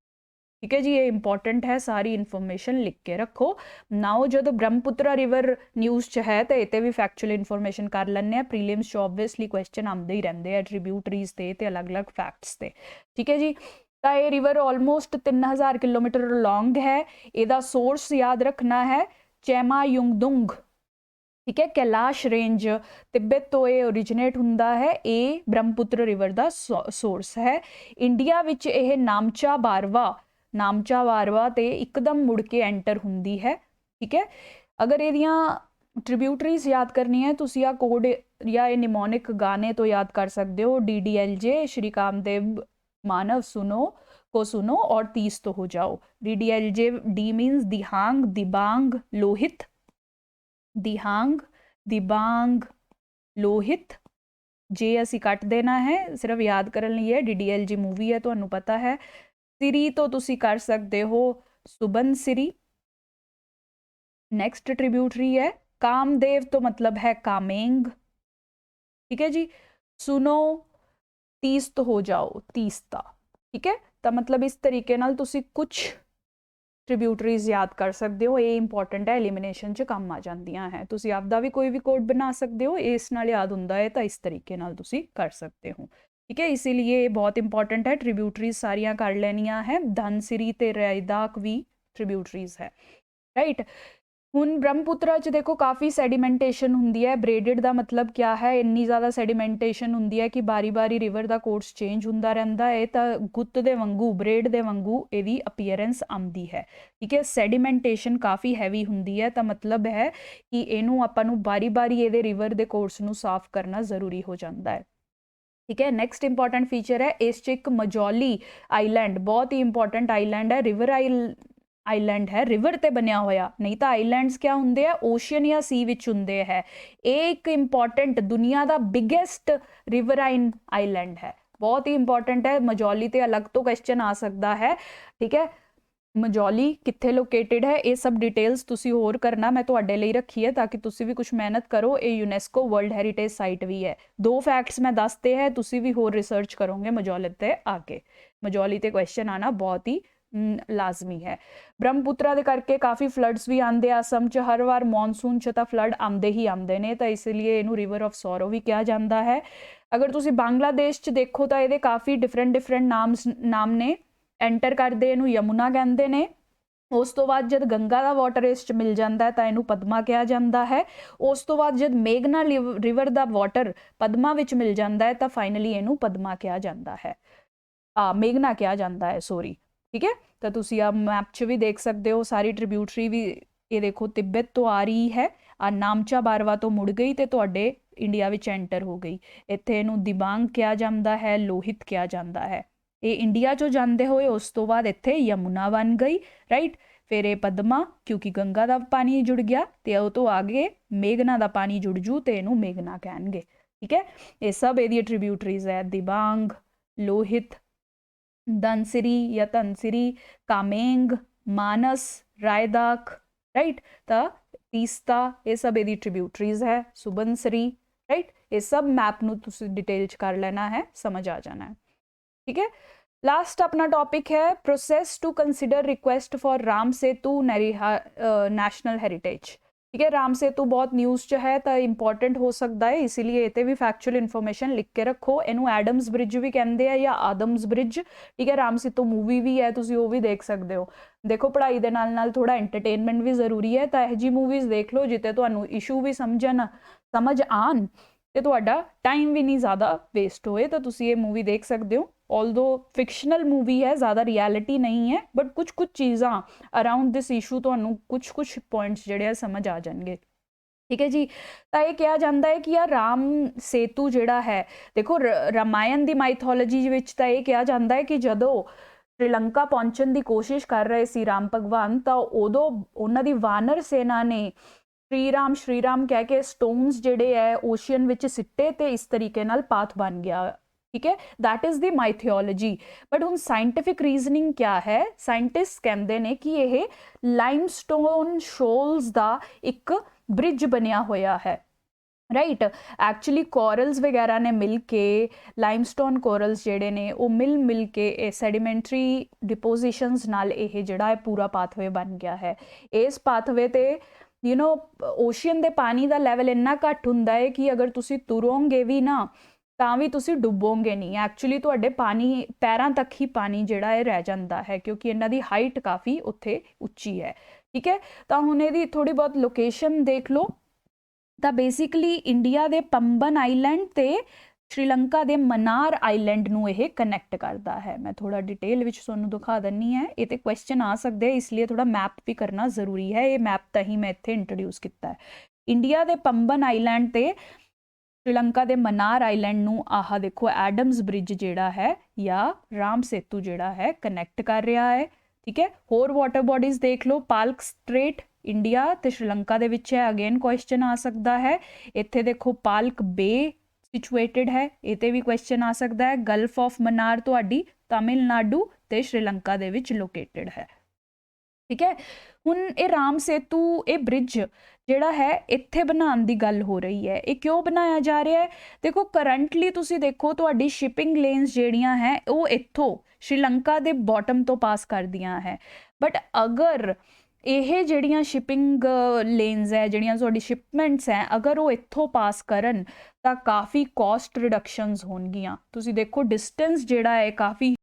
ਠੀਕ ਹੈ ਜੀ, ਇਹ ਇੰਪੋਰਟੈਂਟ ਹੈ, ਸਾਰੀ ਇਨਫੋਰਮੇਸ਼ਨ ਲਿਖ ਕੇ ਰੱਖੋ। ਨਾਓ ਜਦੋਂ ਬ੍ਰਹਮਪੁੱਤਰਾ ਰਿਵਰ ਨਿਊਜ਼ 'ਚ ਹੈ ਤਾਂ ਇਹ 'ਤੇ ਵੀ ਫੈਕਚੁਅਲ ਇਨਫੋਰਮੇਸ਼ਨ ਕਰ ਲੈਂਦੇ ਹਾਂ। ਪ੍ਰੀਲਿਮਸ 'ਚ ਓਬਵੀਅਸਲੀ ਕੁਐਸਚਨ ਆਉਂਦੇ ਹੀ ਰਹਿੰਦੇ ਆ ਟ੍ਰਿਬਿਊਟਰੀਜ਼ ਤੇ ਅਲੱਗ-ਅਲੱਗ ਫੈਕਟਸ ਤੇ। ਠੀਕ ਹੈ ਜੀ, ਤਾਂ ਇਹ ਰਿਵਰ ਆਲਮੋਸਟ 3000 ਕਿਲੋਮੀਟਰ ਲੌਂਗ ਹੈ। ਇਹਦਾ ਸੋਰਸ ਯਾਦ ਰੱਖਣਾ ਹੈ ਚੈਮਾਯੁੰਗਦੁੰਗ। ਠੀਕ ਹੈ, ਕੈਲਾਸ਼ ਰੇਂਜ ਤਿੱਬਤ ਤੋਂ ਇਹ ਓਰੀਜਿਨੇਟ ਹੁੰਦਾ ਹੈ। ਇਹ ਬ੍ਰਹਮਪੁੱਤਰ ਰਿਵਰ ਦਾ ਸੋਰਸ ਹੈ। ਇੰਡੀਆ ਵਿੱਚ ਇਹ ਨਾਮਚਾ ਬਾਰਵਾ ਤੇ ਇੱਕਦਮ ਮੁੜ ਕੇ ਐਂਟਰ ਹੁੰਦੀ ਹੈ। ਠੀਕ ਹੈ, ਅਗਰ ਇਹਦੀਆਂ ਟ੍ਰਿਬਿਊਟਰੀਜ਼ ਯਾਦ ਕਰਨੀ ਹੈ ਤੁਸੀਂ ਆ ਕੋਡ ਜਾਂ ਇਹ ਨਿਮੋਨਿਕ ਗਾਣੇ ਤੋਂ ਯਾਦ ਕਰ ਸਕਦੇ ਹੋ। DDLJ श्री कामदेव मानव सुनो को सुनो और 30 तो हो जाओ। DDLJ डी मीन्स दिहांग दिबांग लोहित, दिहांग दिबांग लोहित। जे ਅਸੀਂ ਕੱਟ ਦੇਣਾ ਹੈ ਸਿਰਫ ਯਾਦ ਕਰਨ ਲਈ ਹੈ। DDLJ ਮੂਵੀ ਹੈ ਤੁਹਾਨੂੰ ਪਤਾ ਹੈ। ਸਿਰੀ ਤੋਂ ਤੁਸੀਂ ਕਰ ਸਕਦੇ ਹੋ ਸੁਬਨ ਸਿਰੀ। नेक्स्ट ट्रिब्यूटरी है कामदेव तो मतलब है कामेंग। ठीक है जी, सुनो 30 तो हो जाओ तीस्ता। ठीक है, तो मतलब इस तरीके नाल तुसी कुछ ट्रिब्यूटरीज याद कर सकते हो। ये इंपॉर्टेंट है, एलिमिनेशन च काम आ जांदियां है। तुसी आपदा भी कोई भी कोड बना सकते हो, इस नाल याद हुंदा है तो इस तरीके नाल तुसी कर सकते हो। ठीक है, इसीलिए ये बहुत इंपॉर्टेंट है। ट्रिब्यूटरीज सारियां कर लेनियां है। धनसिरी ते रैदाक भी ट्रिब्यूटरीज है, राइट। ਹੁਣ ਬ੍ਰਹਮਪੁੱਤਰਾ 'ਚ ਦੇਖੋ ਕਾਫੀ ਸੈਡੀਮੈਂਟੇਸ਼ਨ ਹੁੰਦੀ ਹੈ। ਬ੍ਰੇਡਡ ਦਾ ਮਤਲਬ ਕਿਆ ਹੈ, ਇੰਨੀ ਜ਼ਿਆਦਾ ਸੈਡੀਮੈਂਟੇਸ਼ਨ ਹੁੰਦੀ ਹੈ ਕਿ ਬਾਰੀ-ਬਾਰੀ ਰਿਵਰ ਦਾ ਕੋਰਸ ਚੇਂਜ ਹੁੰਦਾ ਰਹਿੰਦਾ ਹੈ। ਤਾਂ ਗੁੱਤ ਦੇ ਵਾਂਗੂ, ਬ੍ਰੇਡ ਦੇ ਵਾਂਗੂ ਇਹਦੀ ਅਪੀਅਰੈਂਸ ਆਉਂਦੀ ਹੈ। ਠੀਕ ਹੈ, ਸੈਡੀਮੈਂਟੇਸ਼ਨ ਕਾਫੀ ਹੈਵੀ ਹੁੰਦੀ ਹੈ, ਤਾਂ ਮਤਲਬ ਹੈ ਕਿ ਇਹਨੂੰ ਆਪਾਂ ਨੂੰ ਬਾਰੀ-ਬਾਰੀ ਇਹਦੇ ਰਿਵਰ ਦੇ ਕੋਰਸ ਨੂੰ ਸਾਫ਼ ਕਰਨਾ ਜ਼ਰੂਰੀ ਹੋ ਜਾਂਦਾ ਹੈ। ठीक है, नेक्स्ट इंपॉर्टेंट फीचर है इस च एक मजौली आइलैंड, बहुत ही इंपॉर्टेंट आइलैंड है, रिवर आइलैंड है, रिवर ते बनया होया, नहीं तो आइलैंड्स क्या होंगे है, ओशन या सी विच होंगे है। एक इंपॉर्टेंट दुनिया का बिगेस्ट रिवराइन आइलैंड है, बहुत ही इंपॉर्टेंट है। मजौली ते अलग तो क्वेश्चन आ सकता है। ठीक है, मजौली कित्थे लोकेटेड है, ये सब डिटेल्स तुसी होर करना मैं तुहाडे लई रखी है ताकि तुसी भी कुछ मेहनत करो। ये यूनेस्को वर्ल्ड हैरीटेज साइट भी है। 2 फैक्ट्स मैं दसते हैं, तुसी भी होर रिसर्च करोगे मजौली ते आके। मजौली ते क्वेश्चन आना बहुत ही लाजमी है। ब्रह्मपुत्रा दे करके काफ़ी फ्लड्स भी आते असम च, हर बार मॉनसून च तां फ्लड आते ही आते हैं, तो इसलिए इनू रिवर ऑफ सौरो भी कहा जाता है। अगर तुसी बांग्लादेश च देखो तो ये काफ़ी डिफरेंट नाम ने। एंटर करते इनू यमुना कहते हैं, उस तो बाद जब गंगा का वाटर इस च मिल जाता है तो इनू पद्मा कहा जाता है। उस तो बाद जब मेघना रिवर का वाटर पद्मा विच मिल जाता है तो फाइनली इनू पद्मा कहा जाता है, मेघना कहा जाता है, सॉरी। ठीक है, तो तुसी आ मैप च भी देख सकते हो, सारी ट्रिब्यूटरी भी ये देखो तिब्बत तो आ रही है, नामचा बारवा तो मुड़ गई तो तुहाडे इंडिया विच एंटर हो गई। इत्थे इनू दिबांग कहा जाता है, लोहित कहा जाता है। ये इंडिया चो जाते हुए उस तो बाद इत्थे यमुना बन गई, राइट। फिर ये पद्मा, क्योंकि गंगा का पानी जुड़ गया, तो वो तो आगे मेघना का पानी जुड़ जू तो इनू मेघना कहणगे। ठीक है, ये सब ये ट्रिब्यूटरीज है, दिबांग, लोहित, धनसिरी या धनसिरी, कामेंग, मानस, रायदाक, राइट। तो तीस्ता, ये सब ये ट्रिब्यूटरीज है, सुबनसरी, राइट। ये सब मैप नू तुसी डिटेल च कर लेना है, समझ आ जाना है। ठीक है, लास्ट अपना टॉपिक है process to consider request for Ram Setu national heritage. ठीक है, राम सेतु बहुत न्यूज़ च है तो इंपॉर्टेंट हो सकता है, इसीलिए ये भी फैक्चुअल इन्फॉर्मेशन लिख के रखो। इनू एडम्स ब्रिज भी कहते हैं या आदम्स ब्रिज। ठीक है, राम सेतु मूवी भी है, तुसी वो भी देख सकते हो। देखो पढ़ाई दे नाल थोड़ा एंटरटेनमेंट भी जरूरी है, तो यह जी मूवीज़ देख लो जिते तुहानू इशू भी समझ आन ते तुहाडा टाइम भी नहीं ज़्यादा वेस्ट होए, तो तुसी ये मूवी देख सकते हो। ऑल्दो फिक्शनल मूवी है, ज़्यादा रियलिटी नहीं है, बट कुछ कुछ चीज़ा अराउंड दिस इशू तो कुछ पॉइंट्स जिहड़े समझ आ जाएंगे। ठीक है जी, तो ये कहा जाता है कि यार राम सेतु जिहड़ा है, देखो रामायण की माइथोलॉजी विच तो ये कहा जाता है कि जदों श्रीलंका पहुंचने की कोशिश कर रहे सी राम भगवान, तो उदों उन्हां दी वानर सेना ने श्री राम कह के स्टोन्स जिहड़े है ओशियन विच सिੱਟੇ ते इस तरीके नाल पाथ बन गया। ठीक है, दैट इज़ द माइथियोलॉजी। बट हुण साइंटिफिक रीजनिंग क्या है, साइंटिस्ट कहते हैं कि यह लाइमस्टोन शोल्स का एक ब्रिज बनया होया है, राइट। एक्चुअली कोरल्स वगैरह ने मिल के, लाइमस्टोन कोरल्स जेडे ने वो मिल के सैडीमेंट्री डिपोजिशंस नाल यह जिहड़ा है पूरा पाथवे बन गया है। इस पाथवे ते ओशियन के पानी का लैवल इन्ना घट हुंदा है कि अगर तुसी तुरोगे भी ना ਤਾਂ ਵੀ ਤੁਸੀਂ ਡੁੱਬੋਗੇ नहीं। एक्चुअली ਤੁਹਾਡੇ पानी पैरों तक ही पानी ਜਿਹੜਾ है रह जाता है, क्योंकि ਇਹਨਾਂ ਦੀ हाइट काफ़ी ਉੱਥੇ ਉੱਚੀ है। ठीक है, ਤਾਂ ਹੁਣ ਇਹਦੀ थोड़ी बहुत लोकेशन देख लो। ਤਾਂ बेसिकली इंडिया ਦੇ पंबन आइलैंड ਤੇ श्रीलंका ਦੇ मनार आइलैंड ਨੂੰ ਇਹ कनैक्ट करता है। मैं थोड़ा डिटेल ਵਿੱਚ ਤੁਹਾਨੂੰ दिखा ਦਿੰਨੀ है, ये तो क्वेश्चन आ सकते हैं, इसलिए थोड़ा मैप भी करना जरूरी है। ये मैप ਤਾਂ ਹੀ मैं ਇੱਥੇ इंट्रोड्यूस किया है। इंडिया ਦੇ पंबन आइलैंड ਤੇ श्रीलंका के मनार आइलैंड नू आह देखो एडम्स ब्रिज जिहड़ा है या राम सेतु जिहड़ा है कनैक्ट कर रहा है। ठीक है, होर वाटर बॉडीज देख लो, पाल्क स्ट्रेट इंडिया ते श्रीलंका दे विच है, अगेन क्वेश्चन आ सकता है। इत्थे देखो पाल्क बे सिचुएटेड है, इते भी क्वेश्चन आ सकता है। गल्फ ऑफ मनार तुहाडी तमिलनाडु ते श्रीलंका दे विच लोकेटेड है। ठीक है, हुण ये राम सेतु ये ब्रिज जिहड़ा है इत्थे बनाउण दी गल हो रही है। ये क्यों बनाया जा रहा है, देखो करंटली तुसी देखो तुहाडी शिपिंग लेन्स जिहड़ियां है वो इत्थों श्रीलंका दे बॉटम तो पास करदियां है। बट अगर ਇਹ ਜਿਹੜੀਆਂ शिपिंग लेन्स है, ਜਿਹੜੀਆਂ ਤੁਹਾਡੀ शिपमेंट्स है, अगर वो इत्थों पास करन ਤਾਂ काफ़ी कॉस्ट रिडक्शंस होणगीਆਂ। ਤੁਸੀਂ देखो डिस्टेंस ਜਿਹੜਾ है काफ़ी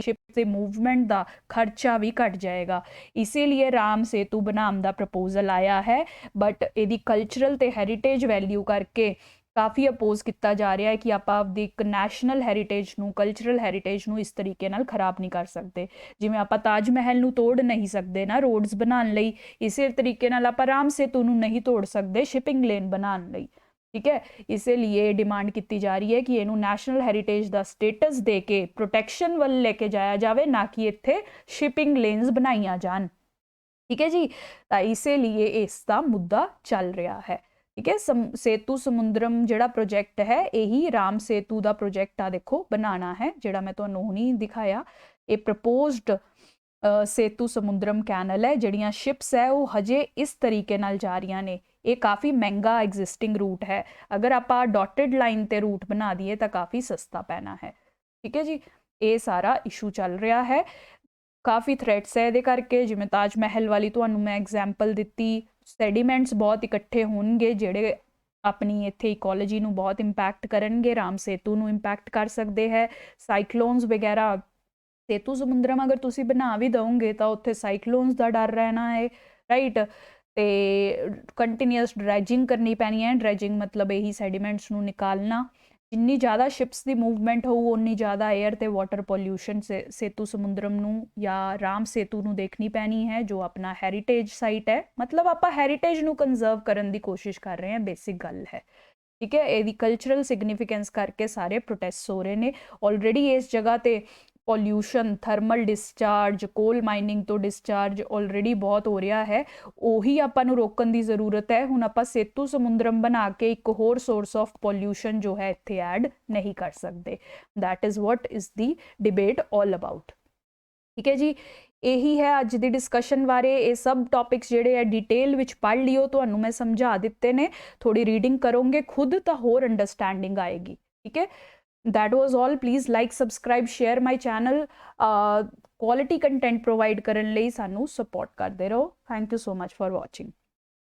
शिप के मूवमेंट का खर्चा भी घट जाएगा। इसीलिए राम सेतु बनाने का प्रपोजल आया है, बट यदि कल्चरल ते हैरीटेज वैल्यू करके काफ़ी अपोज किया जा रहा है कि आप आपकी एक नैशनल हैरीटेज नू, कल्चरल हैरीटेज नू इस तरीके नाल खराब नहीं कर सकते। जिवें आप ताज महल नू तोड़ नहीं सकते ना रोड्स बनाने लई, इसी तरीके नाल आप राम सेतु नू नहीं तोड़ सकते शिपिंग लेन बनाने लई। ठीक है, इसलिए डिमांड की जा रही है कि इनू नैशनल हैरीटेज का स्टेटस दे के प्रोटैक्शन वाल लेके जाया जाए, ना कि इत्थे शिपिंग लेन्स बनाईया जान। ठीक है जी, तो इसीलिए इसका मुद्दा चल रहा है। ठीक है, सेतु समुद्रम जिहड़ा प्रोजैक्ट है यही राम सेतु का प्रोजैक्ट आ देखो बनाना है, जिहड़ा मैं तुहानूं हुणी दिखाया। ये प्रपोज्ड सेतु समुद्रम कैनल है, जिहड़ियां शिप्स है वो हजे इस तरीके नाल जा रही ने। ये काफ़ी महंगा एग्जिस्टिंग रूट है, अगर आप डॉटेड लाइन ते रूट बना दिए तो काफ़ी सस्ता पैना है। ठीक है जी, ये सारा इशू चल रहा है। काफ़ी थ्रेट्स है ये करके, जिवें ताज महल वाली तुहानूं मैं एग्जाम्पल दिती, सैडीमेंट्स बहुत इकट्ठे होणगे जिहड़े अपनी इत्थे इकोलॉजी नूं बहुत इंपैक्ट करनगे, राम सेतु नूं इंपैक्ट कर सकते हैं। साइक्लोन्स वगैरह, सेतु समुद्रम अगर तुसी बना भी दोगे तो उत्थे साइक्लोन्स का डर रहना है, राइट। तो कंटीन्यूअस ड्रैजिंग करनी पैनी है। ड्रैजिंग मतलब यही सैडीमेंट्स नूं निकालना। जिन्नी ज़्यादा शिप्स की मूवमेंट हो उन्नी ज़्यादा एयर ते वाटर पॉल्यूशन से सेतु समुद्रम नूं या राम सेतु नूं देखनी पैनी है, जो अपना हैरीटेज साइट है। मतलब आप हैरीटेज नूं कंजर्व करने की कोशिश कर रहे हैं, बेसिक गल है। ठीक है, यदि कल्चरल सिग्निफिकेंस करके सारे प्रोटेस्ट हो रहे हैं। ऑलरेडी इस जगह ते pollution, thermal discharge, coal mining तो डिस्चार्ज ऑलरेडी बहुत हो रहा है, ਉਹੀ ਆਪਾਂ ਨੂੰ रोकने की जरूरत है। ਹੁਣ ਆਪਾਂ सेतु समुद्रम बना के एक होर सोर्स ऑफ पॉल्यूशन जो है इत्थे ऐड नहीं कर सकते। That is what is the debate all about. ठीक है जी, यही है अज की डिस्कशन बारे। ये सब टॉपिक्स जिहड़े है डिटेल विच पढ़ लियो, तुहानूं मैं समझा दिते ने। थोड़ी रीडिंग करोगे खुद तो होर अंडरस्टैंडिंग आएगी। ठीक है, that was all. Please like, subscribe, share my channel. Quality content provide करन लई सानू support करदे रहो। Thank you so much for watching.